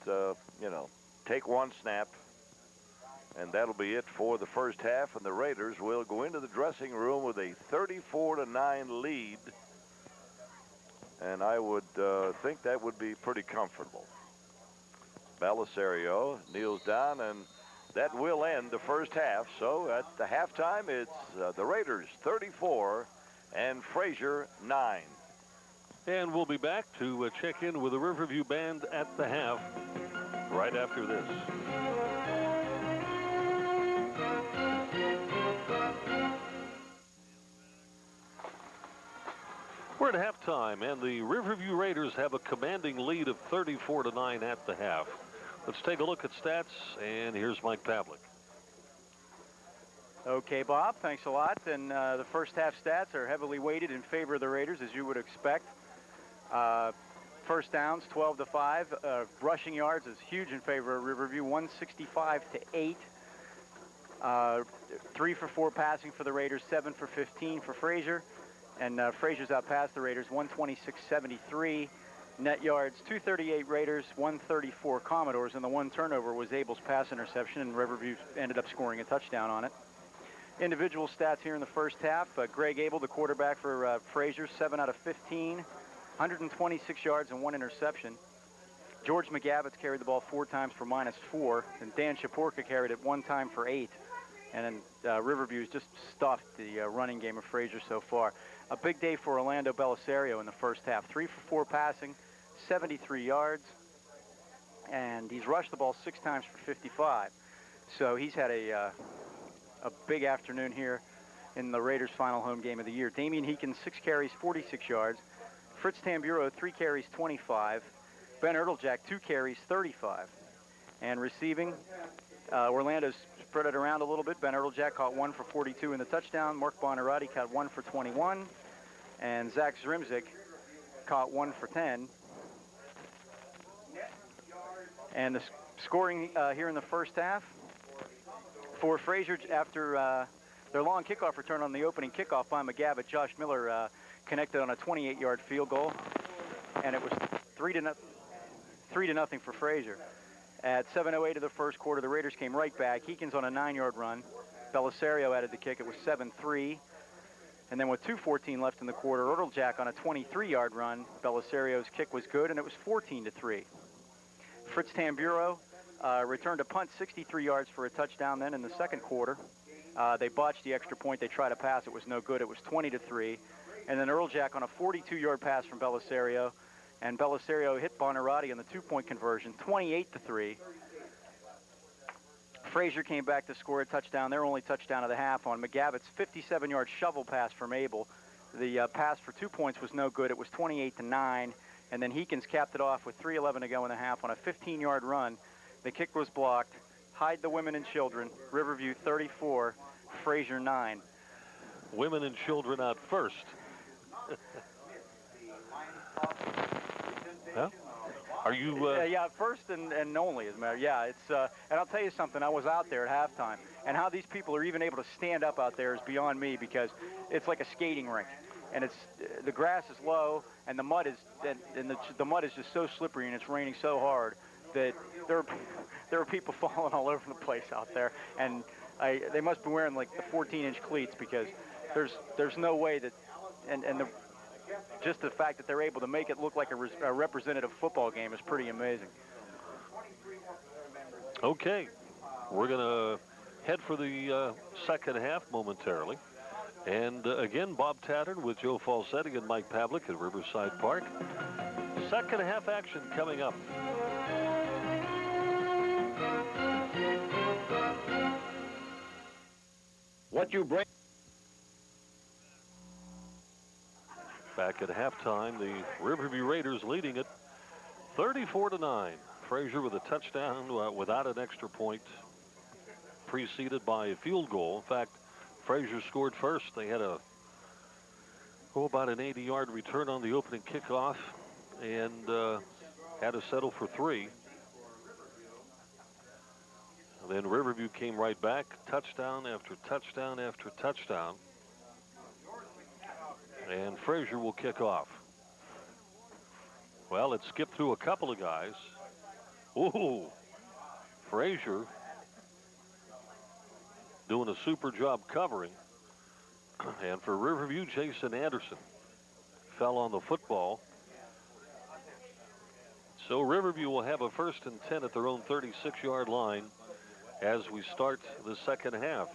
take one snap. And that'll be it for the first half. And the Raiders will go into the dressing room with a 34-9 lead. And I would think that would be pretty comfortable. Belisario kneels down, and that will end the first half. So at the halftime, it's the Raiders 34 and Frazier 9. And we'll be back to check in with the Riverview Band at the half right after this. We're at halftime, and the Riverview Raiders have a commanding lead of 34-9 at the half. Let's take a look at stats, and here's Mike Pavlik. Okay, Bob, thanks a lot. And the first half stats are heavily weighted in favor of the Raiders, as you would expect. First downs, 12-5. Rushing yards is huge in favor of Riverview, 165-8. 3 for 4 passing for the Raiders, 7 for 15 for Frazier. And Frazier's outpassed the Raiders, 126-73. Net yards, 238 Raiders, 134 Commodores, and the one turnover was Abel's pass interception, and Riverview ended up scoring a touchdown on it. Individual stats here in the first half. Greg Abel, the quarterback for Frazier, 7 out of 15, 126 yards and 1 interception. George McGavitz carried the ball 4 times for -4, and Dan Shaporka carried it 1 time for 8. And then Riverview's just stuffed the running game of Frazier so far. A big day for Orlando Belisario in the first half. 3 for 4 passing, 73 yards, and he's rushed the ball 6 times for 55. So he's had a big afternoon here in the Raiders' final home game of the year. Damian Heekins, 6 carries, 46 yards. Fritz Tamburo, 3 carries, 25. Ben Erteljack, 2 carries, 35. And receiving, Orlando's spread it around a little bit. Ben Erteljack caught 1 for 42 in the touchdown. Mark Bonarotti caught 1 for 21. And Zach Zrimzik caught 1 for 10. And the scoring here in the first half for Frazier, after their long kickoff return on the opening kickoff by McGavitt, Josh Miller connected on a 28-yard field goal, and it was 3-0 for Frazier. At 7:08 of the first quarter, the Raiders came right back. Heekins on a 9-yard run. Belisario added the kick. It was 7-3. And then with 2:14 left in the quarter, Erteljack on a 23-yard run. Belisario's kick was good, and it was 14-3. Fritz Tamburo returned a punt 63 yards for a touchdown then in the second quarter. They botched the extra point. They tried to pass. It was no good. It was 20-3. And then Erteljack on a 42-yard pass from Belisario. And Belisario hit Bonarotti on the 2-point conversion, 28-3. Frazier came back to score a touchdown, their only touchdown of the half, on McGavitt's 57-yard shovel pass from Abel. The pass for 2 points was no good. It was 28-9. And then Heekins capped it off with 3:11 to go in the half on a 15-yard run. The kick was blocked. Hide the women and children. Riverview 34, Frazier 9. Women and children out first. Huh? Are you? Yeah, first and only, as a matter. Yeah, it's. And I'll tell you something. I was out there at halftime, and how these people are even able to stand up out there is beyond me, because it's like a skating rink. and the grass is low, and the mud is the mud is just so slippery, and it's raining so hard that there are people falling all over the place out there, and they must be wearing like the 14-inch cleats, because there's no way that, just the fact that they're able to make it look like a representative football game is pretty amazing. Okay, we're going to head for the second half momentarily. And again, Bob Tattern with Joe Falsetti and Mike Pavlik at Riverside Park. Second half action coming up. What you bring. Back at halftime, the Riverview Raiders leading it 34-9. Frazier with a touchdown without an extra point, preceded by a field goal. In fact, Frazier scored first. They had about an 80-yard return on the opening kickoff, and had to settle for 3. And then Riverview came right back, touchdown after touchdown after touchdown. And Frazier will kick off. Well, it skipped through a couple of guys. Ooh, Frazier doing a super job covering. And for Riverview, Jason Anderson fell on the football. So Riverview will have a 1st and 10 at their own 36-yard line as we start the second half.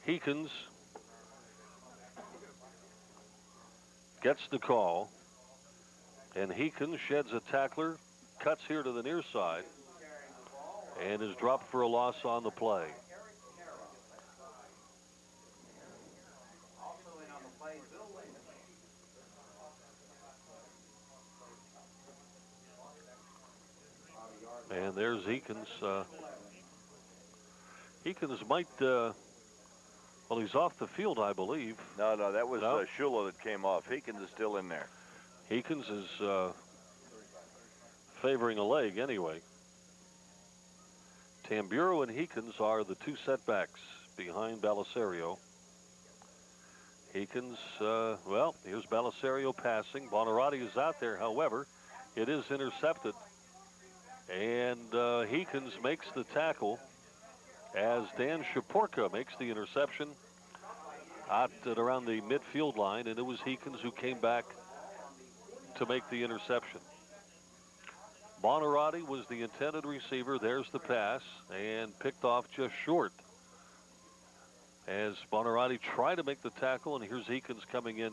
Heekins gets the call, and Heekins sheds a tackler, cuts here to the near side, and is dropped for a loss on the play. And there's Heekins. Heekins might, well, he's off the field, I believe. No, that was Shula that came off. Heekins is still in there. Heekins is favoring a leg anyway. Tamburo and Heekins are the 2 setbacks behind Belisario. Heekins, well, here's Belisario passing. Bonarotti is out there, however. It is intercepted. And Heekins makes the tackle as Dan Shaporka makes the interception out at around the midfield line, and it was Heekins who came back to make the interception. Bonarotti was the intended receiver. There's the pass, and picked off just short as Bonarotti tried to make the tackle, and here's Heekins coming in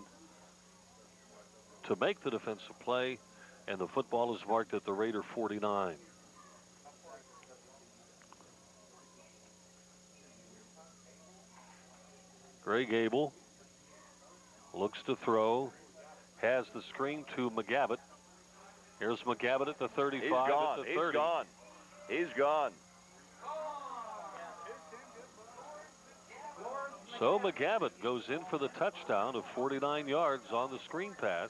to make the defensive play, and the football is marked at the Raider 49. Greg Abel looks to throw, has the screen to McGavitt. Here's McGavitt at the 35. He's gone. At the 30. He's gone. So McGavitt goes in for the touchdown of 49 yards on the screen pass.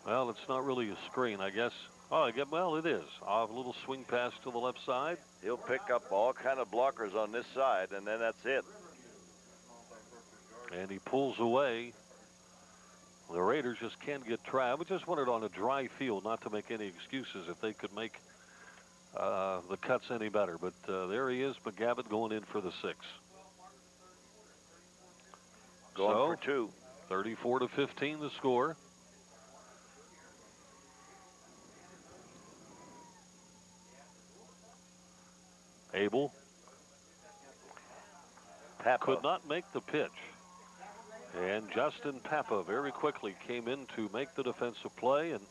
Well, it's not really a screen, I guess. Oh, well, it is. A little swing pass to the left side. He'll pick up all kind of blockers on this side, and then that's it. And he pulls away. The Raiders just can't get try. We just wanted on a dry field, not to make any excuses if they could make the cuts any better. But there he is, McGavitt going in for the 6. Going for 2. 34-15 the score. Abel Papa could not make the pitch. And Justin Papa very quickly came in to make the defensive play, and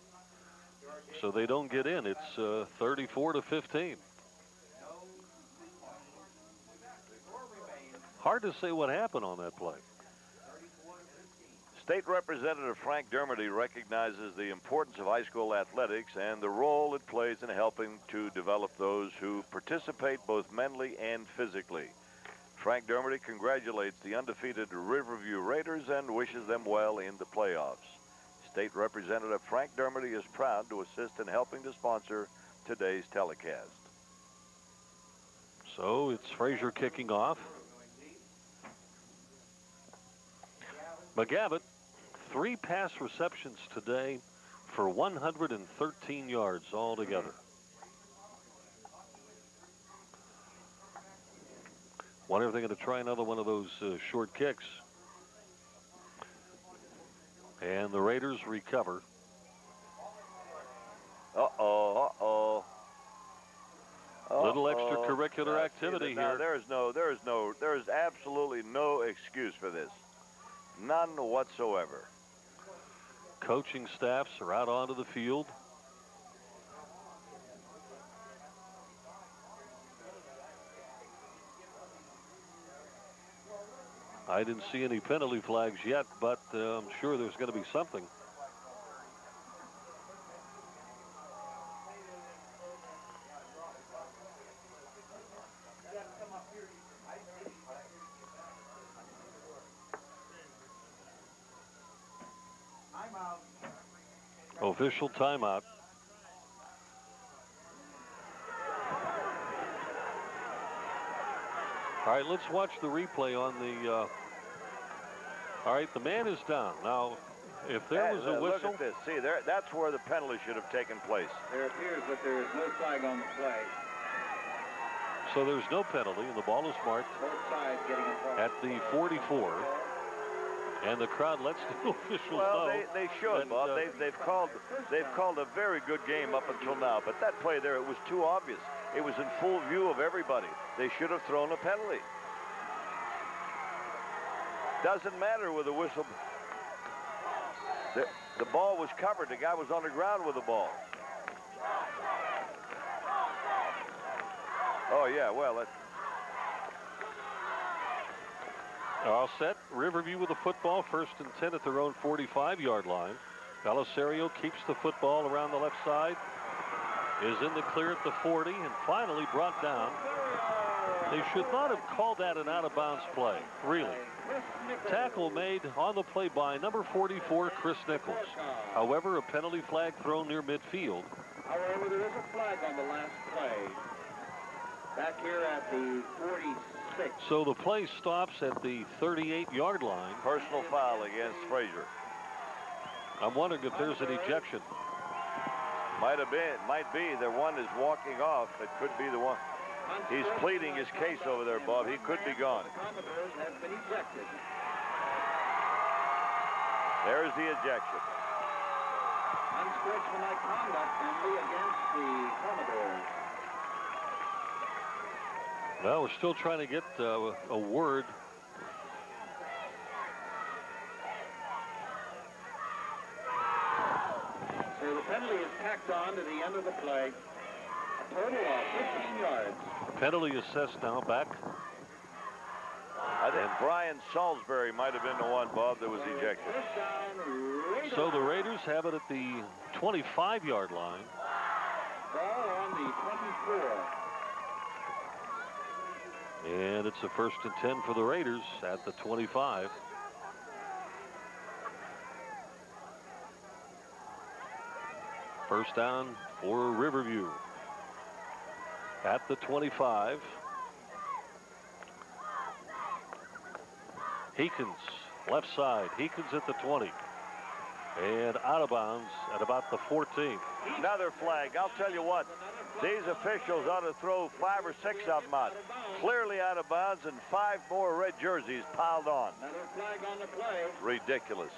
so they don't get in. It's 34-15. Hard to say what happened on that play. State Representative Frank Dermody recognizes the importance of high school athletics and the role it plays in helping to develop those who participate both mentally and physically. Frank Dermody congratulates the undefeated Riverview Raiders and wishes them well in the playoffs. State Representative Frank Dermody is proud to assist in helping to sponsor today's telecast. So it's Frazier kicking off. McGavitt, 3 pass receptions today for 113 yards altogether. Wonder if they're going to try another one of those short kicks. And the Raiders recover. Uh-oh. Little extracurricular activity here. There is absolutely no excuse for this. None whatsoever. Coaching staffs are out onto the field. I didn't see any penalty flags yet, but I'm sure there's going to be something. Official timeout. All right, let's watch the replay on the. All right, the man is down. Now, if there was a whistle. Look at this. See, that's where the penalty should have taken place. There appears that there is no flag on the play. So there's no penalty, and the ball is marked Both sides getting involved. at the 44. And the crowd lets the officials know. Well, they should, and, Bob. They've called a very good game up until now. But that play there, it was too obvious. It was in full view of everybody. They should have thrown a penalty. Doesn't matter with a whistle. The ball was covered. The guy was on the ground with the ball. Oh, yeah, well, that's... All set. Riverview with the football, 1st and 10 at their own 45-yard line. Belisario keeps the football around the left side. Is in the clear at the 40 and finally brought down. They should not have called that an out-of-bounds play, really. Tackle made on the play by number 44, Chris Nichols. However, a penalty flag thrown near midfield. However, there is a flag on the last play. Back here at the 46. So the play stops at the 38-yard line. Personal foul against Frazier. I'm wondering if there's an ejection. Might be. The one is walking off. It could be the one. He's pleading his case over there, Bob. He could be gone. Commodores have been ejected. There's the ejection. Unsportsmanlike conduct penalty against the Commodores. Well, we're still trying to get a word. So the penalty is tacked on to the end of the play. A total of 15 yards. Penalty assessed now back. I think Brian Salisbury might have been the one, Bob, that was ejected. First down, Raiders. So the Raiders have it at the 25-yard line. Ball on the 24. And it's a 1st and 10 for the Raiders at the 25. First down for Riverview at the 25. Heekins, left side. Heekins at the 20. And out of bounds at about the 14. Another flag. I'll tell you what. These officials ought to throw 5 or 6 of them out. Clearly out of bounds, and 5 more red jerseys piled on. Another flag on the play. Ridiculous.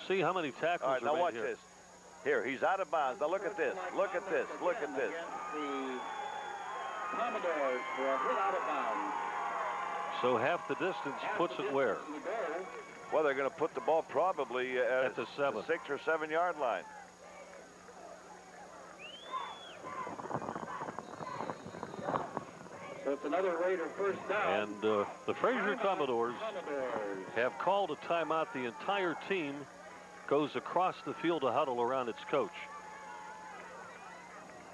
See how many tackles All right, are now made watch here. this. Here, he's out of bounds. Now look at this. Look at this. Look at this. The Commodores for a hit out of bounds. So half the distance puts it where? Well, they're going to put the ball probably At the 7. 6 or 7 yard line. So it's another Raider first down. And the Frazier Commodores have called a timeout. The entire team goes across the field to huddle around its coach.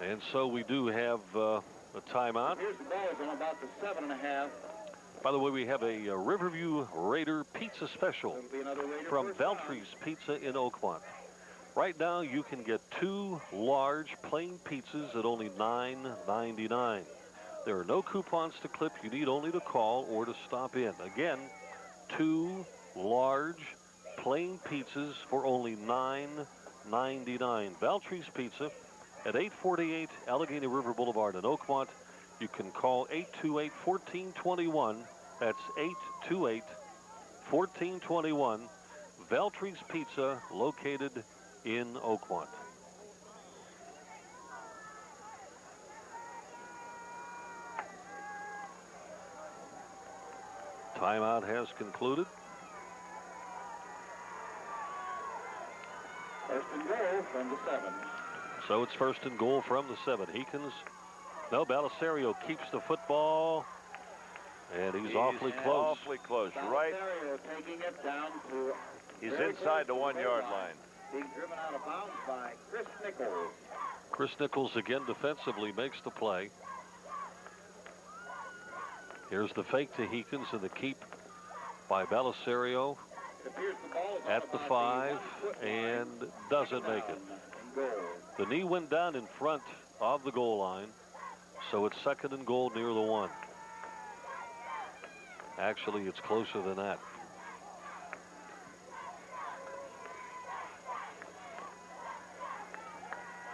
And so we do have a timeout. Here's the ball from about the 7.5. By the way, we have a Riverview Raider pizza special It'll be another Raider from first down. Beltry's Pizza in Oakmont. Right now, you can get 2 large plain pizzas at only $9.99. There are no coupons to clip. You need only to call or to stop in. Again, 2 large plain pizzas for only $9.99. Beltry's Pizza at 848 Allegheny River Boulevard in Oakmont. You can call 828-1421. That's 828-1421. Beltry's Pizza, located in Oakmont. Timeout has concluded. First and goal from the 7. So it's first and goal from the 7. Heekins. No, Belisario keeps the football. And he's awfully close. Awfully close, right? Belisario taking it down to. He's inside the 1-yard line. Being driven out of bounds by Chris Nichols. Chris Nichols again defensively makes the play. Here's the fake to Heekins and the keep by Belisario It appears the ball is at the 5 and doesn't make it. The knee went down in front of the goal line, so it's second and goal near the 1. Actually, it's closer than that.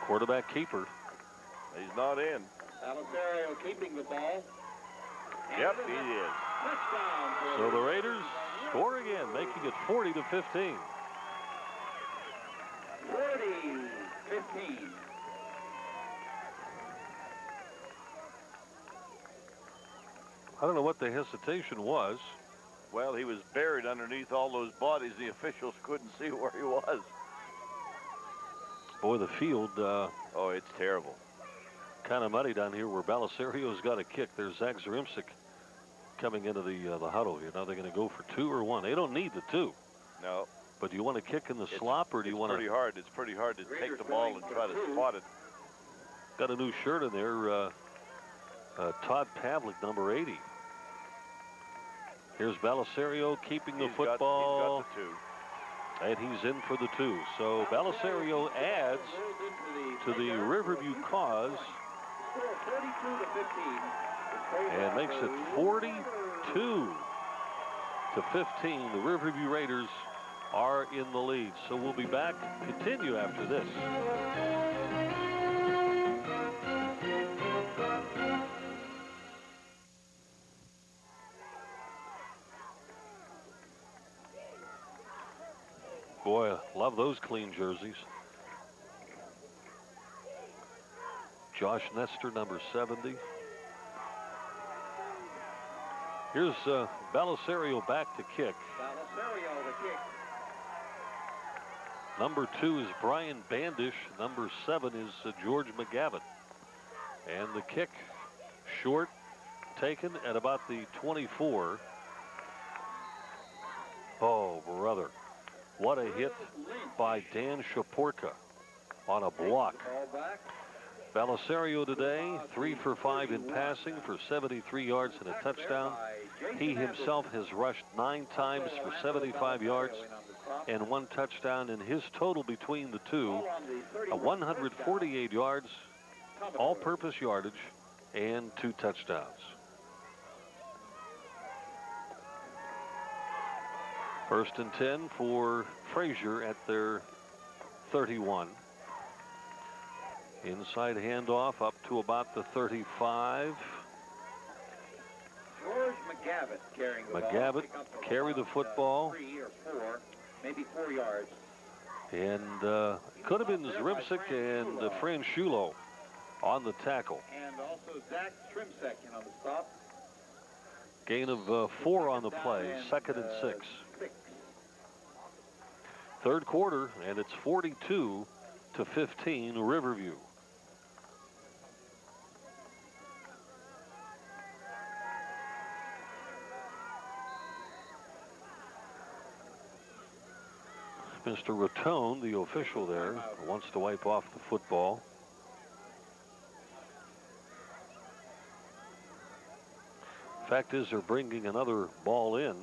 Quarterback keeper. He's not in. Belisario keeping the ball. Yep, he is. Touchdown. So the Raiders score again, making it 40-15. 40-15. I don't know what the hesitation was. Well, he was buried underneath all those bodies. The officials couldn't see where he was. Boy, the field Oh, it's terrible. kind of muddy down here where Belisario's got a kick. There's Zach Zarimsic coming into the huddle here. Now they're going to go for 2 or 1. They don't need the 2. No. But do you want to kick in the slop, or do you want It's to? pretty hard. It's pretty hard to take the ball and try to spot it. Got a new shirt in there. Todd Pavlik, number 80. Here's Belisario keeping the football. He's got the 2. And he's in for the 2. So Belisario adds to the Riverview cause and makes it 42-15. The Riverview Raiders are in the lead. So we'll be back, continue after this. Boy, I love those clean jerseys. Josh Nestor, number 70. Here's Belisario back to kick. Belisario the kick. Number 2 is Brian Bandish. Number 7 is George McGavitt. And the kick short, taken at about the 24. Oh, brother. What a hit by Dan Shaporka on a block. Belisario today, 3 for 5 in passing for 73 yards and a touchdown. He himself has rushed 9 times for 75 yards and 1 touchdown, and his total between the two, 148 yards, all-purpose yardage, and 2 touchdowns. First and 10 for Frazier at their 31. Inside handoff up to about the 35. George McGavitt carrying the ball. McGavitt carry the football. 3 or 4, maybe 4 yards. And could have been Zarimsic and Franshulo on the tackle. And also Zach Trimsek in on the stop. Gain of 4 on the play, second and 6. Third quarter, and it's 42-15 Riverview. Mr. Rattone, the official there, wants to wipe off the football. Fact is, they're bringing another ball in.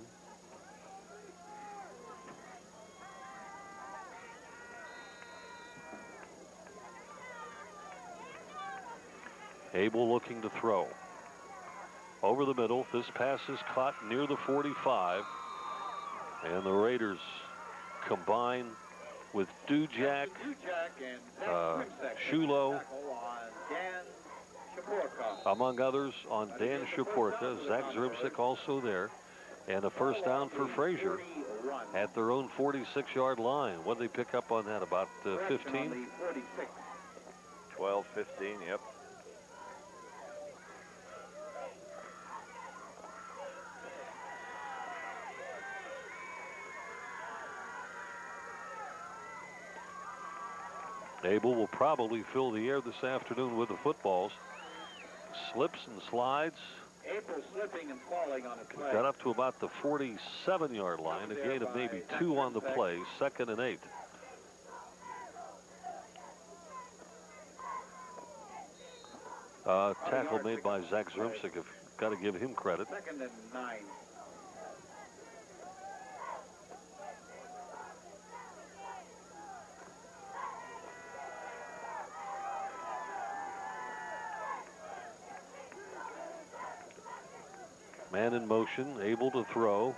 Abel looking to throw. Over the middle. This pass is caught near the 45. And the Raiders combine with Dujak, Shulo, among others, on Dan Shaporka. Zach Zribsik also there. And a first down for Frazier at their own 46-yard line. What did they pick up on that? About 15? 12, 15, yep. Abel will probably fill the air this afternoon with the footballs. Slips and slides. April slipping and falling on a play. Got up to about the 47-yard line. A gain of maybe 2 on the play. 2nd and 8. Tackle made by Zach Zribsik. I've got to give him credit. 2nd and 9. Man in motion, able to throw.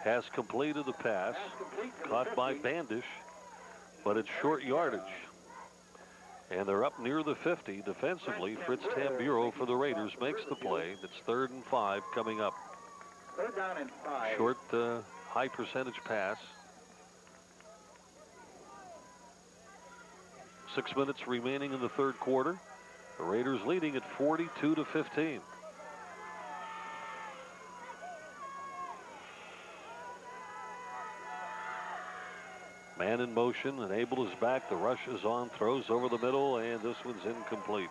Has completed the pass. Caught by Bandish, but it's short yardage. And they're up near the 50 defensively. Fritz Tamburo for the Raiders makes the play. It's 3rd and 5 coming up. 3rd down and 5. Short, high percentage pass. 6 minutes remaining in the 3rd quarter. The Raiders leading at 42-15. Man in motion, and Abel is back. The rush is on, throws over the middle, and this one's incomplete.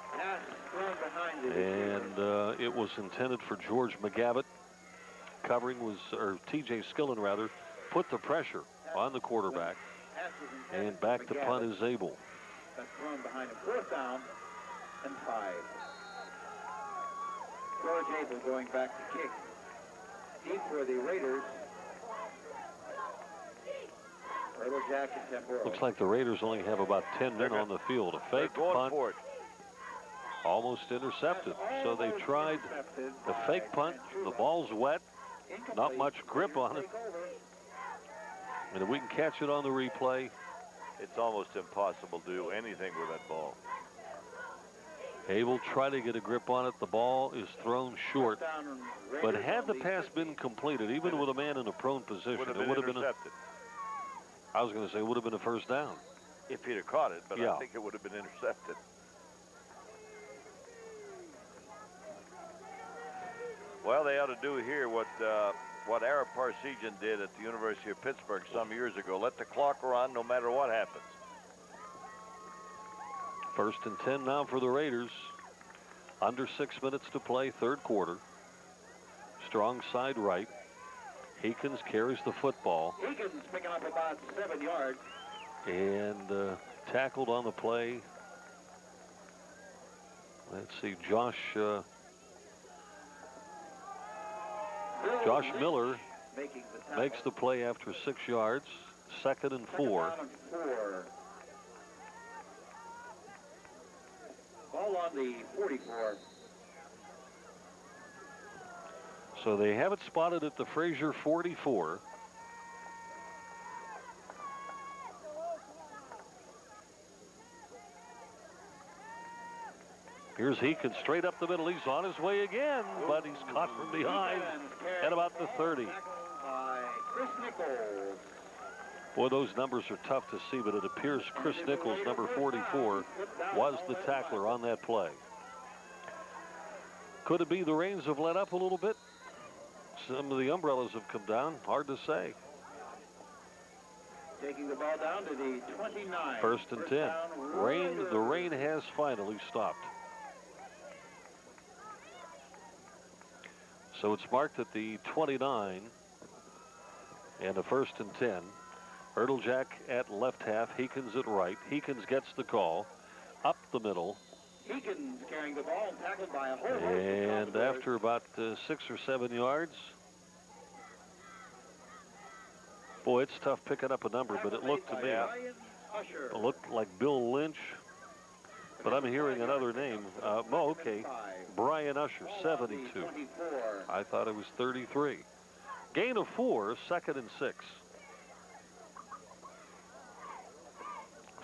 And it was intended for George McGavitt. Covering was, or T.J. Skillen rather, put the pressure on the quarterback. And back to punt is Abel. That's thrown behind him. 4th down and 5. George Abel going back to kick. Deep for the Raiders. Looks like the Raiders only have about 10 men on the field. A fake punt, almost intercepted. So they tried the fake punt. The ball's wet, not much grip on it. And if we can catch it on the replay, it's almost impossible to do anything with that ball. Abel tried to get a grip on it. The ball is thrown short. But had the pass been completed, even with a man in a prone position, it would have been intercepted. I was going to say it would have been a first down. If he'd have caught it, but yeah. I think it would have been intercepted. Well, they ought to do here what Ara Parsegian did at the University of Pittsburgh some years ago. Let the clock run no matter what happens. 1st and 10 now for the Raiders. Under 6 minutes to play, 3rd quarter. Strong side right. Heekins carries the football. Heekins picking up about 7 yards. And tackled on the play. Let's see, Josh Miller makes the play after 6 yards. 2nd and 4. Ball on the 44. So they have it spotted at the Frazier 44. Here's Heekins straight up the middle. He's on his way again, but he's caught from behind at about the 30. Boy, those numbers are tough to see, but it appears Chris Nichols, number 44, was the tackler on that play. Could it be the reins have let up a little bit? Some of the umbrellas have come down. Hard to say. Taking the ball down to the 29. 1st and 10. The rain has finally stopped. So it's marked at the 29 and a 1st and 10. Erdeljak at left half, Heekins at right. Heekins gets the call. Up the middle. Heekins carrying the ball and tackled by a whole host of And Commodores. after about 6 or 7 yards, boy, it's tough picking up a number, but it looked to me, Brian Usher. it looked like Bill Lynch, but I'm hearing another name. Oh, okay, Brian Usher, 72. 24. I thought it was 33. Gain of 4, 2nd and 6.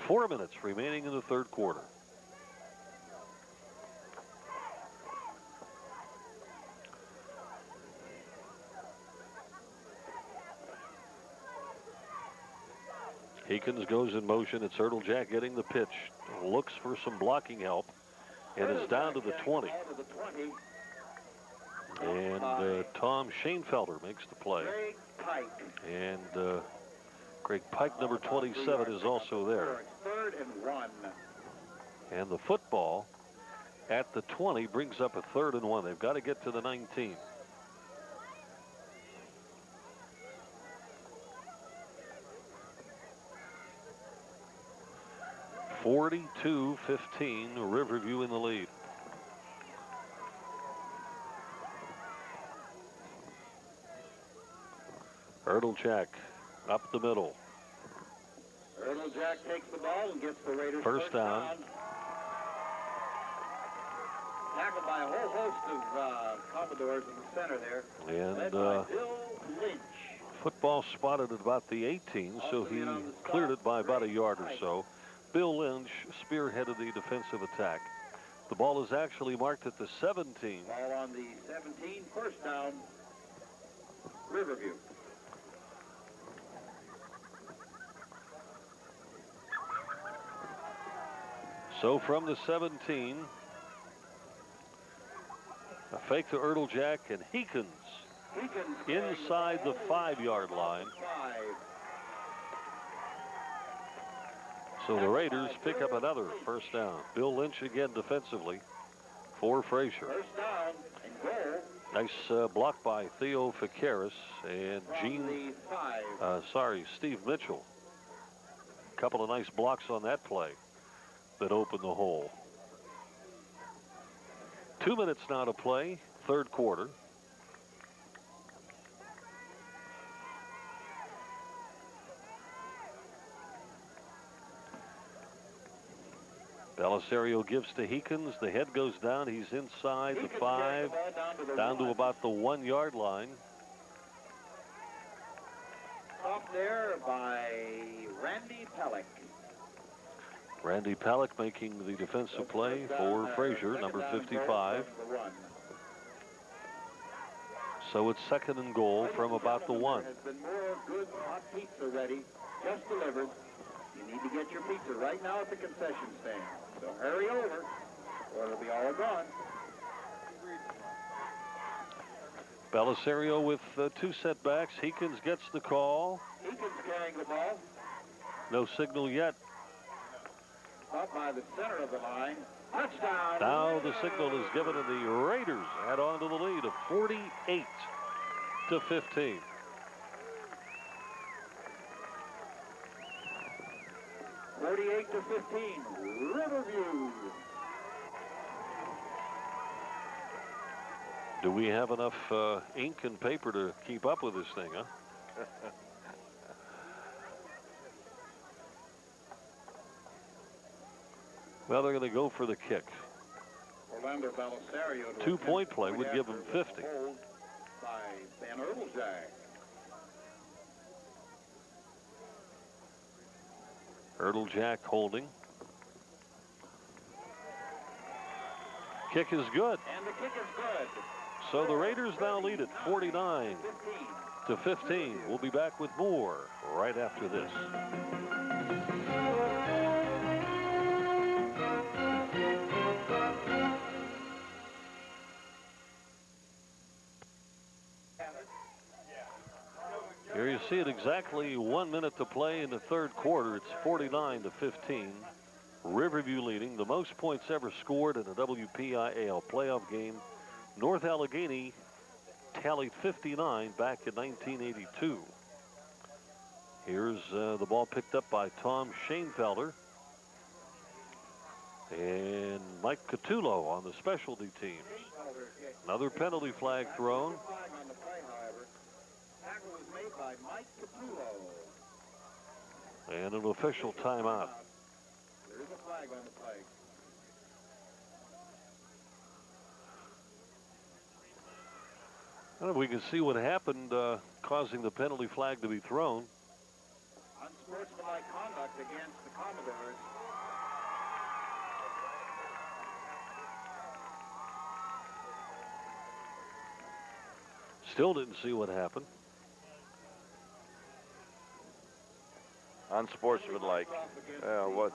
4 minutes remaining in the third quarter. Heekins goes in motion. It's Ertlejack getting the pitch. Looks for some blocking help. And is down to the 20. And Tom Schoenfelder makes the play. Greg Pike. And Greg Pike, number 27, is also there. 3rd and 1. And the football at the 20 brings up a 3rd and 1. They've got to get to the 19. (42-15), Riverview in the lead. Ertlejack up the middle. Ertlejack takes the ball and gets the Raiders First down. Tackled by a whole host of Commodores in the center there. And led by Bill Lynch. Football spotted at about the 18, so he cleared it by about a yard or so. Bill Lynch spearheaded the defensive attack. The ball is actually marked at the 17. Ball on the 17, first down, Riverview. So from the 17, a fake to Ertlejack, and Heekins inside the 5-yard line. So the Raiders pick up another first down. Bill Lynch again defensively for Frazier. First down and goal. Nice block by Theo Ficaris and Steve Mitchell. A couple of nice blocks on that play that opened the hole. 2 minutes now to play, third quarter. Belisario gives to Heekins. The head goes down. He's inside the 5, down to about the 1-yard line. Stopped there by Randy Pellick. Randy Pellick making the defensive play for Frazier, number 55. So it's 2nd and goal from about the 1. There's been more good hot pizza ready, just delivered. You need to get your pizza right now at the concession stand. So hurry over, or it'll be all gone. Belisario with 2 setbacks. Heekins gets the call. Heekins carrying the ball. No signal yet. Up by the center of the line. Touchdown. Now the signal is given, and the Raiders add on to the lead of 48-15. (48 to 15). Riverview. Do we have enough ink and paper to keep up with this thing, huh? Well, they're going to go for the kick. Orlando Belisario. 2-point play would give them 50. Hold by Ben Ertlejack. Ertlejack holding. Kick is good. And the kick is good. So the Raiders now lead it 49 to 15. We'll be back with more right after this. Here you see it, exactly 1 minute to play in the third quarter. It's 49 to 15. Riverview leading, the most points ever scored in a WPIAL playoff game. North Allegheny tallied 59 back in 1982. Here's the ball picked up by Tom Schoenfelder. And Mike Catullo on the specialty teams. Another penalty flag thrown. Flag on the play, however. Tackle was made by Mike Capullo. And an official timeout. There is a flag on the play. Well, we can see what happened, causing the penalty flag to be thrown. Unsportsmanlike conduct against the Commodores. Still didn't see what happened. Unsportsmanlike. Well,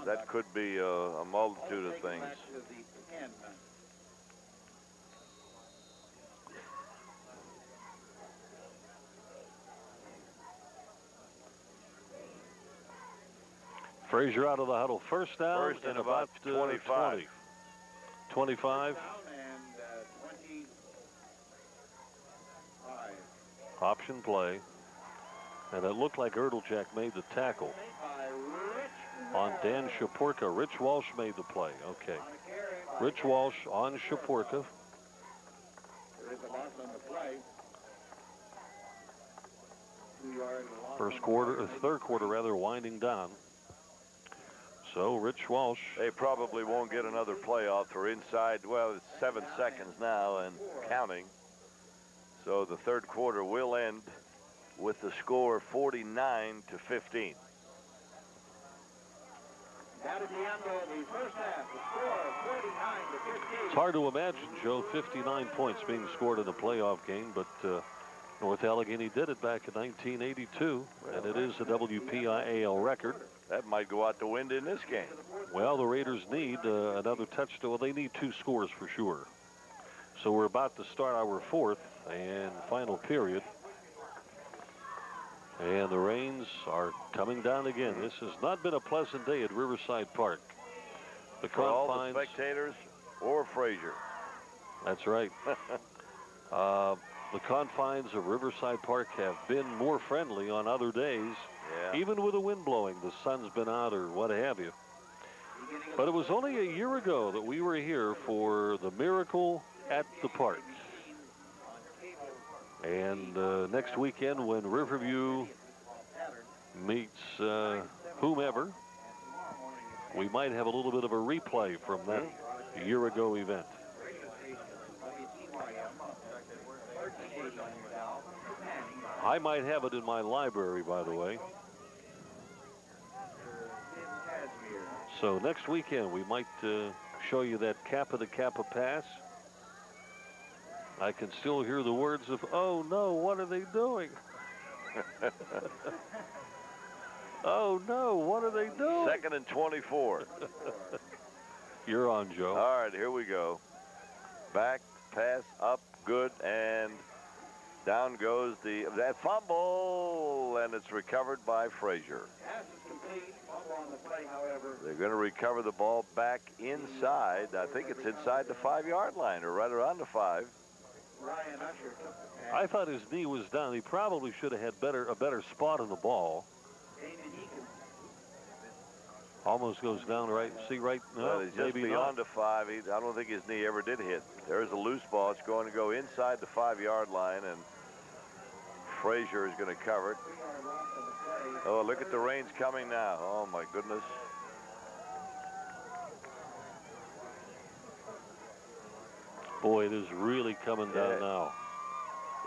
that could be a multitude of things. Frazier out of the huddle. First down. First and about 25. 20. 25. Option play. And it looked like Erdeljack made the tackle on Dan Shaporka. Rich Walsh made the play. Okay. Rich Walsh on Shaporka. There is a loss on the play. Third quarter rather, winding down. So Rich Walsh. They probably won't get another playoff. They're inside, well, it's 7 seconds now and counting. So the third quarter will end with the score 49-15. That is the end of the first half. The score 49-15. It's hard to imagine, Joe, 59 points being scored in a playoff game, but North Allegheny did it back in 1982, and it is a WPIAL record. That might go out the window in this game. Well, the Raiders need another touchdown. Well, they need 2 scores for sure. So we're about to start our fourth and final period. And the rains are coming down again. This has not been a pleasant day at Riverside Park. The For all the confines, spectators or Frazier. that's right. The confines of Riverside Park have been more friendly on other days. Yeah. Even with the wind blowing, the sun's been out or what have you. But it was only a year ago that we were here for the Miracle at the Park. And next weekend when Riverview meets whomever, we might have a little bit of a replay from that year ago event. I might have it in my library, by the way. So next weekend we might show you that Kappa to Kappa pass. I can still hear the words of, "Oh no, what are they doing?" Oh no, what are they doing? 2nd and 24. You're on, Joe. All right, here we go. Back, pass, up, good, and down goes that fumble, and it's recovered by Frazier. Pass is complete. Fumble on the play, however. They're going to recover the ball back inside. I think it's inside the 5-yard line or right around the 5. Ryan Usher took the pass. I thought his knee was down. He probably should have had a better spot on the ball. Almost goes down right. See right now. Well, he's just maybe beyond not. the 5. I don't think his knee ever did hit. There's a loose ball. It's going to go inside the 5-yard line, and Frazier is going to cover it. Oh, look at the rains coming now. Oh, my goodness. Boy, it is really coming down now.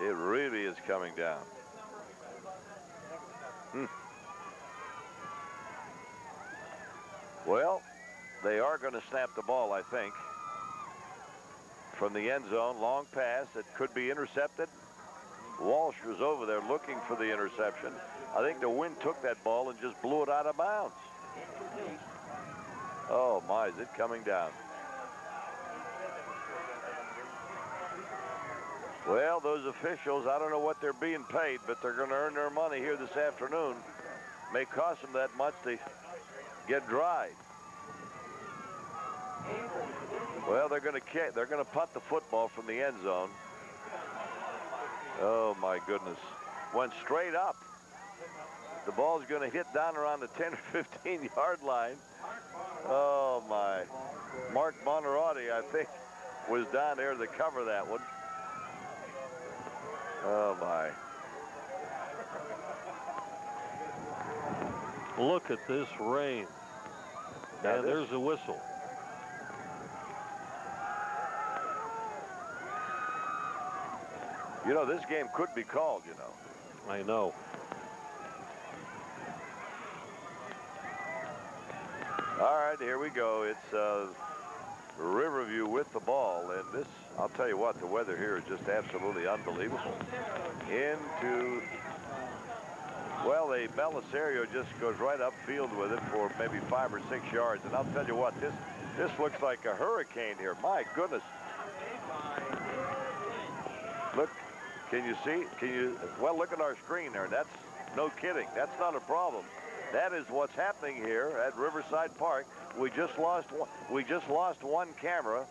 It really is coming down. Well, they are going to snap the ball, I think. From the end zone, long pass. It could be intercepted. Walsh was over there looking for the interception. I think the wind took that ball and just blew it out of bounds. Oh, my, is it coming down? Well, those officials, I don't know what they're being paid, but they're going to earn their money here this afternoon. May cost them that much to get dried. Well, they're going to punt the football from the end zone. Oh, my goodness. Went straight up. The ball's going to hit down around the 10 or 15-yard line. Oh, my. Mark Bonarotti, I think, was down there to cover that one. Oh, my. Look at this rain. Now And there's a whistle. You know, this game could be called, you know. I know. All right, here we go. It's Riverview with the ball. And this, I'll tell you what, the weather here is just absolutely unbelievable. Well, the Belisario just goes right upfield with it for maybe 5 or 6 yards. And I'll tell you what, this looks like a hurricane here. My goodness. Look, can you see? Well, look at our screen there. That's no kidding. That's not a problem. That is what's happening here at Riverside Park. We just lost one camera.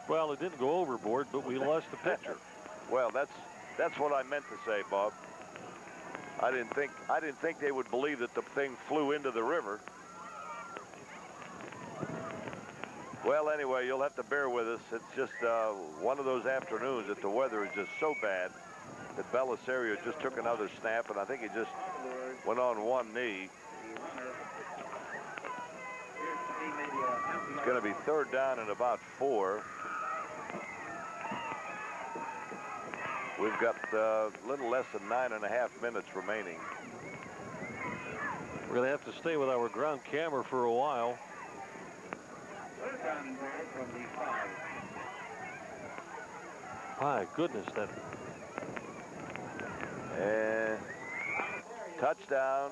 Well, it didn't go overboard, but we lost the picture. Well, that's what I meant to say, Bob. I didn't think they would believe that the thing flew into the river. Well, anyway, you'll have to bear with us. It's just one of those afternoons that the weather is just so bad that Belisario just took another snap, and I think he just went on one knee. It's going to be 3rd down and about 4. We've got a little less than 9.5 minutes remaining. We're going to have to stay with our ground camera for a while. My goodness, that. And touchdown.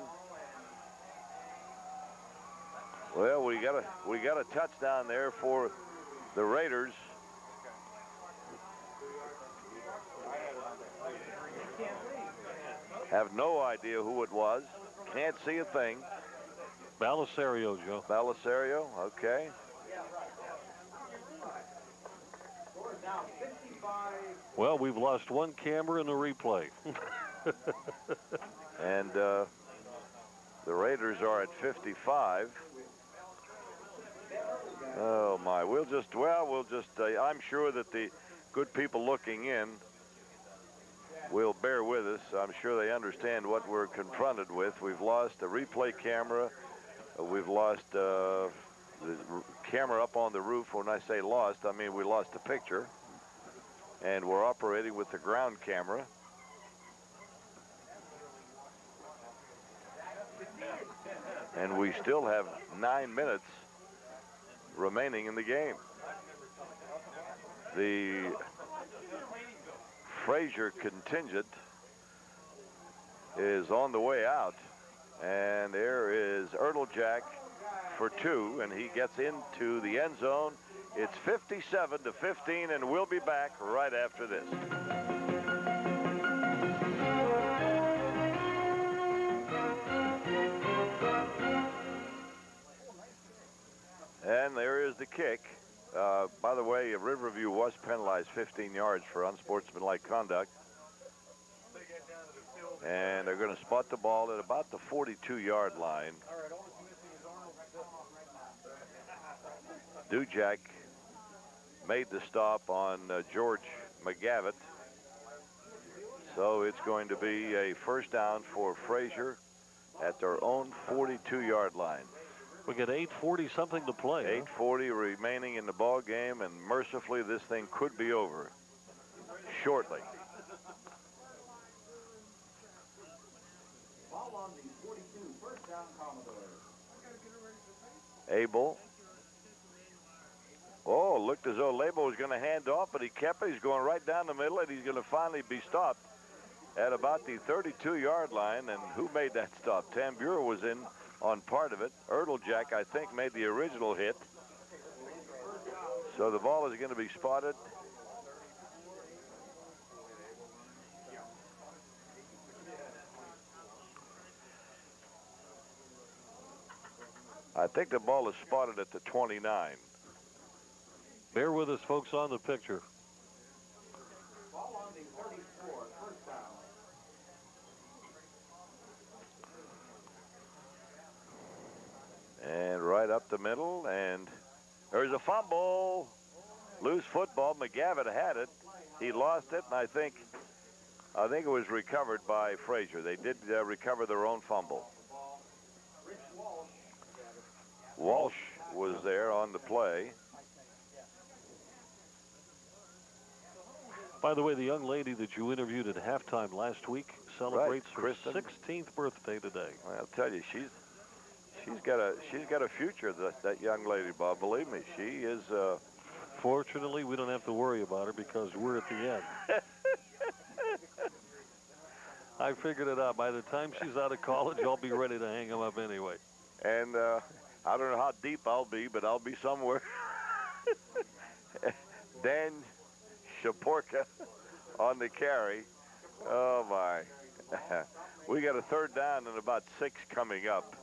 Well, we got a touchdown there for the Raiders. Have no idea who it was. Can't see a thing. Belisario, Joe. Belisario, okay. Well, we've lost one camera in the replay. And the Raiders are at 55. Oh my, I'm sure that the good people looking in will bear with us. I'm sure they understand what we're confronted with. We've lost a replay camera. We've lost the camera up on the roof. When I say lost, I mean we lost the picture. And we're operating with the ground camera. And we still have 9 minutes remaining in the game. The Frazier contingent is on the way out, and there is Jack for 2, and he gets into the end zone. It's 57-15, and we'll be back right after this. And there is the kick. By the way, Riverview was penalized 15 yards for unsportsmanlike conduct. And they're going to spot the ball at about the 42-yard line. Dujak made the stop on George McGavitt. So it's going to be a 1st down for Frazier at their own 42-yard line. We got 8:40 something to play. 8:40 remaining in the ball game, and mercifully this thing could be over shortly. Abel. Oh, looked as though Labo was going to hand off, but he kept it. He's going right down the middle, and he's going to finally be stopped at about the 32-yard line. And who made that stop? Tambura was in on part of it. Jack, I think, made the original hit. So the ball is going to be spotted. I think the ball is spotted at the 29. Bear with us, folks, on the picture. Ball on the 34, 1st down. And right up the middle, and there's a fumble. Loose football. McGavitt had it. He lost it, and I think it was recovered by Frazier. They did recover their own fumble. Walsh was there on the play. By the way, the young lady that you interviewed at halftime last week celebrates her Kristen. 16th birthday today. Well, I'll tell you, she's got a future. That young lady, Bob. Believe me, she is. Fortunately, we don't have to worry about her because we're at the end. I figured it out. By the time she's out of college, I'll be ready to hang them up anyway. And I don't know how deep I'll be, but I'll be somewhere. Dan Shaporka on the carry. Oh, my. We got a third down and about 6 coming up.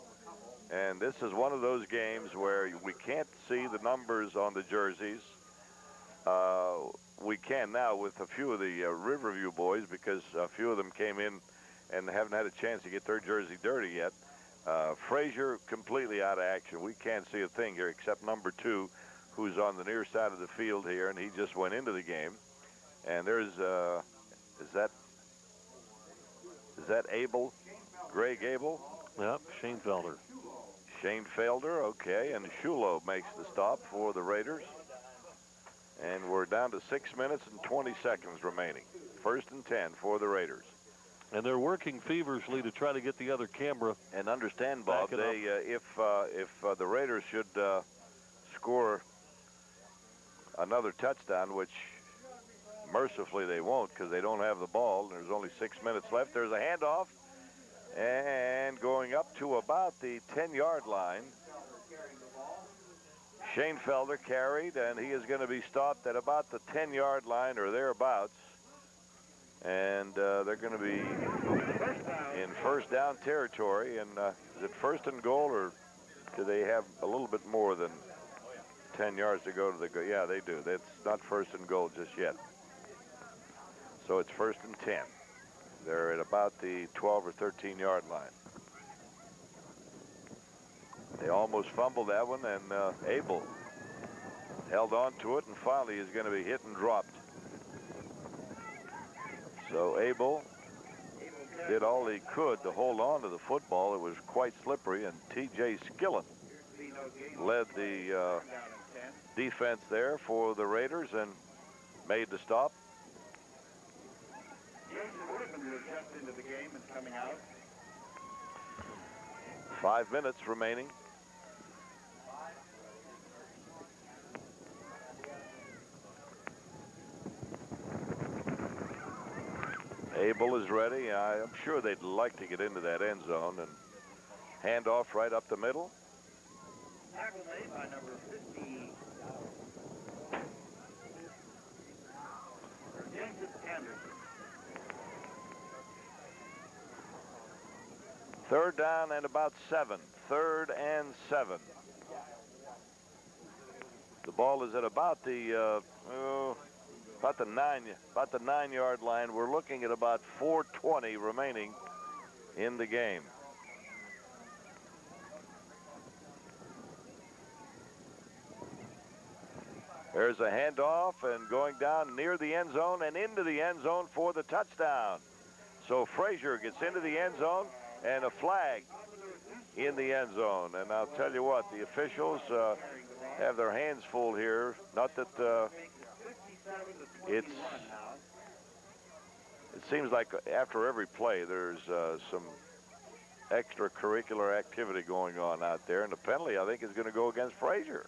And this is one of those games where we can't see the numbers on the jerseys. We can now with a few of the Riverview boys because a few of them came in and haven't had a chance to get their jersey dirty yet. Frazier completely out of action. We can't see a thing here except number 2, who's on the near side of the field here, and he just went into the game. And there's is that Abel? Greg Abel? Yep, Shane Felder. Shane Felder, okay, and Shulo makes the stop for the Raiders. And we're down to 6 minutes and 20 seconds remaining. 1st and 10 for the Raiders. And they're working feverishly to try to get the other camera. And understand, Bob, if the Raiders should score another touchdown, which mercifully they won't because they don't have the ball, and there's only 6 minutes left. There's a handoff, and going up to about the 10-yard line. Shane Felder carried, and he is going to be stopped at about the 10-yard line or thereabouts. And they're going to be in first down territory. And is it 1st and goal, or do they have a little bit more than 10 yards to go to the goal? Yeah, they do. It's not 1st and goal just yet. So it's 1st and 10. They're at about the 12 or 13-yard line. They almost fumbled that one, and Abel held on to it, and finally is going to be hit and dropped. So Abel did all he could to hold on to the football. It was quite slippery, and T.J. Skillen led the defense there for the Raiders and made the stop. 5 minutes remaining. Abel is ready. I'm sure they'd like to get into that end zone, and hand off right up the middle. Tackle made by number 50. Jason Anderson. 3rd down and about 7. 3rd and 7. The ball is at about the 9-yard line. We're looking at about 4:20 remaining in the game. There's a handoff, and going down near the end zone and into the end zone for the touchdown. So Frazier gets into the end zone, and a flag in the end zone. And I'll tell you what, the officials have their hands full here. Not that it seems like after every play there's some extracurricular activity going on out there, and the penalty, I think, is going to go against Frazier.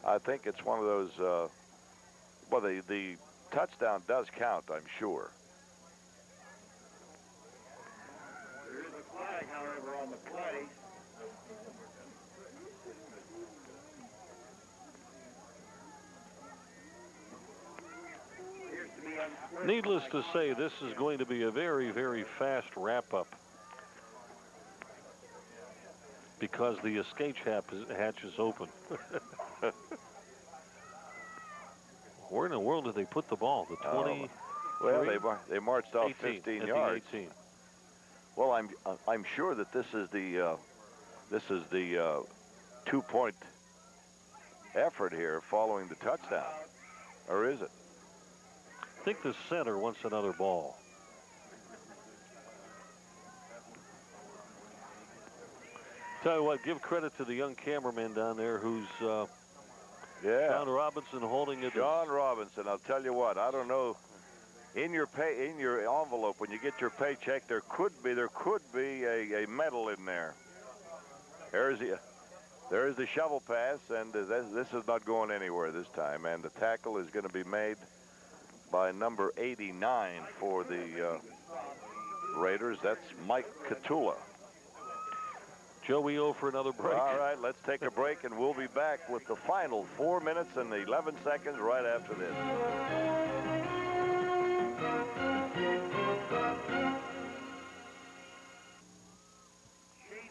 I think it's one of those, well, the touchdown does count, I'm sure. There is a flag, however, on the play. Needless to say, this is going to be a very, very fast wrap-up because the escape hatch is open. Where in the world did they put the ball? The 20? Well, they marched off 18, 15 yards. 18. Well, I'm sure that this is the 2-point effort here following the touchdown, or is it? I think the center wants another ball. Tell you what, give credit to the young cameraman down there who's John Robinson holding it. John Robinson. I'll tell you what, I don't know. In your envelope when you get your paycheck, there could be a medal in there. There's the shovel pass, and this is not going anywhere this time. And the tackle is going to be made by number 89 for the Raiders. That's Mike Catula. Joe, we owe for another break. All right, let's take a break, and we'll be back with the final 4 minutes and 11 seconds right after this.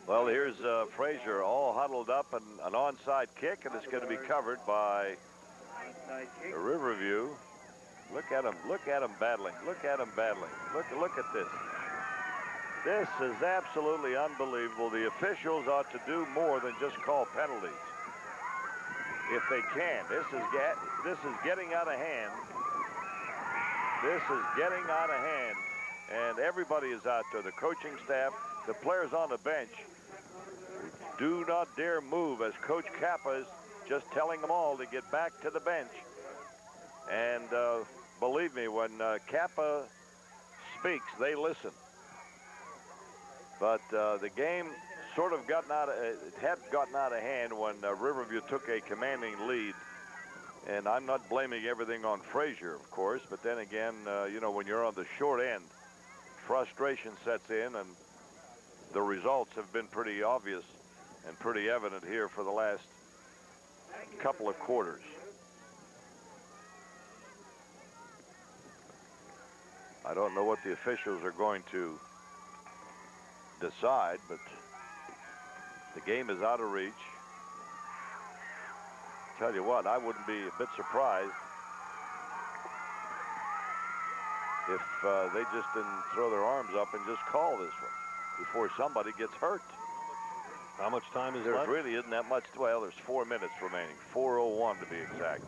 Well, here's Frazier all huddled up, and an onside kick, and it's going to be covered by Riverview. Look at him battling. Look at this. This is absolutely unbelievable. The officials ought to do more than just call penalties, if they can. This is getting out of hand. This is getting out of hand, and everybody is out there. The coaching staff, the players on the bench. Do not dare move, as Coach Kappa is just telling them all to get back to the bench. And believe me, when Kappa speaks, they listen. But the game sort of had gotten out of hand when Riverview took a commanding lead. And I'm not blaming everything on Frazier, of course, but then again, you know, when you're on the short end, frustration sets in, and the results have been pretty obvious and pretty evident here for the last couple of quarters. I don't know what the officials are going to decide, but the game is out of reach. Tell you what, I wouldn't be a bit surprised if they just didn't throw their arms up and just call this one before somebody gets hurt. How much time is there left? There really isn't that much. Well, there's 4 minutes remaining. 4:01 to be exact.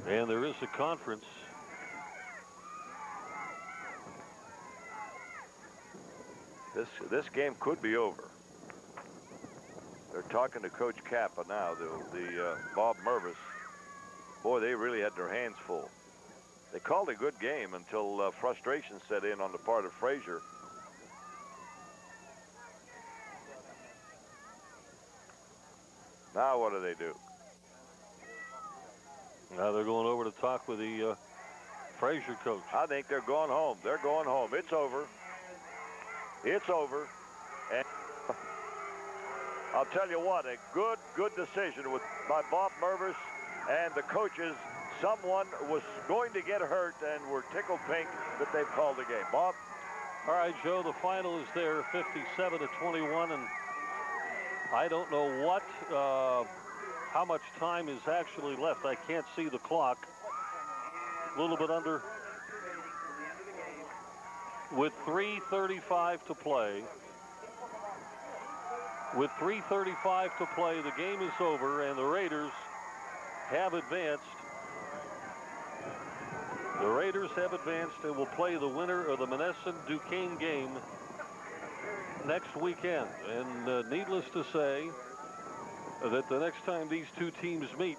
And there is a conference. This game could be over. They're talking to Coach Kappa now, the Bob Mervis. Boy, they really had their hands full. They called a good game until frustration set in on the part of Frazier. Now what do? Now they're going over to talk with the Frazier coach. I think they're going home. They're going home. It's over. It's over. And I'll tell you what, a good decision by Bob Mervis and the coaches. Someone was going to get hurt, and we're tickled pink that they've called the game. Bob? All right, Joe, the final is there, 57-21, and I don't know how much time is actually left. I can't see the clock. A little bit under. With 3:35 to play. With 3:35 to play, the game is over, and the Raiders have advanced. The Raiders have advanced and will play the winner of the Monessen-Duquesne game next weekend. And needless to say, that the next time these two teams meet,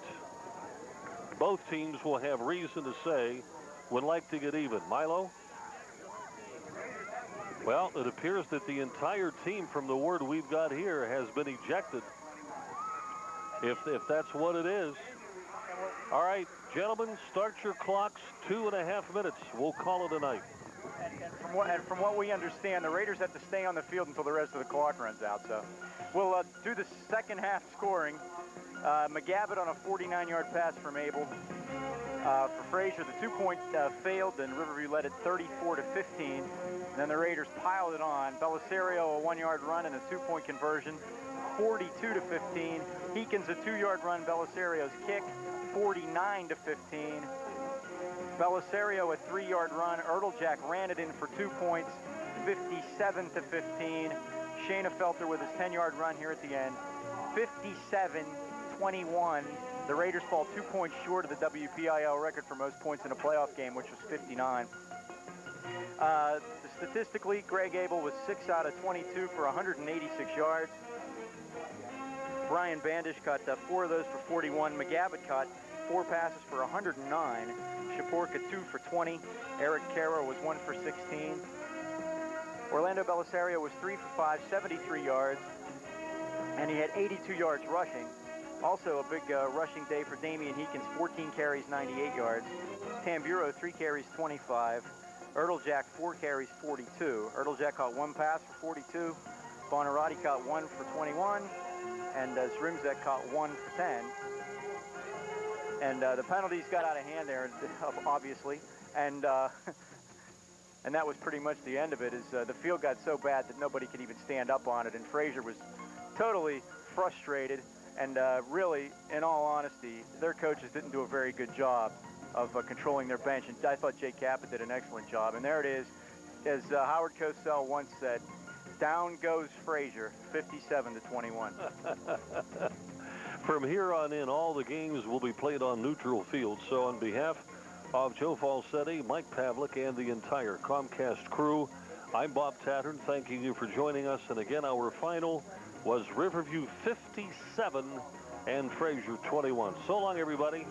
both teams will have reason to say, would like to get even. Milo? Well, it appears that the entire team, from the word we've got here, has been ejected. If that's what it is. All right, gentlemen, start your clocks. 2.5 minutes. We'll call it a night. And from what we understand, the Raiders have to stay on the field until the rest of the clock runs out. So we'll do the second half scoring. McGavitt on a 49-yard pass from Abel. For Frazier, the 2-point failed, and Riverview led it 34-15. And then the Raiders piled it on. Belisario, a 1-yard run and a 2-point conversion, 42-15. Heekins, a 2-yard run. Belisario's kick, 49-15. Belisario, a 3-yard run. Erteljack ran it in for 2 points, 57-15. Shayna Felter with his 10-yard run here at the end, 57-21. The Raiders fall 2 points short of the WPIAL record for most points in a playoff game, which was 59. Statistically, Greg Abel was 6 out of 22 for 186 yards. Brian Bandish caught 4 of those for 41. McGavitt caught 4 passes for 109. Shaporka 2 for 20. Eric Caro was 1 for 16. Orlando Belisario was 3 for 5, 73 yards, and he had 82 yards rushing. Also a big rushing day for Damian Heekins, 14 carries, 98 yards. Tamburo, 3 carries, 25. Erteljack, 4 carries, 42. Erteljack caught 1 pass for 42. Bonarati caught 1 for 21. And Zrimzek caught 1 for 10. And the penalties got out of hand there, obviously. And and that was pretty much the end of it. The field got so bad that nobody could even stand up on it. And Frazier was totally frustrated. And really, in all honesty, their coaches didn't do a very good job of controlling their bench. And I thought Jay Kappa did an excellent job. And there it is. As Howard Cosell once said, down goes Frazier, 57-21. From here on in, all the games will be played on neutral field. So on behalf of Joe Falsetti, Mike Pavlik, and the entire Comcast crew, I'm Bob Tattern, thanking you for joining us. And again, our final was Riverview 57 and Frazier 21. So long, everybody.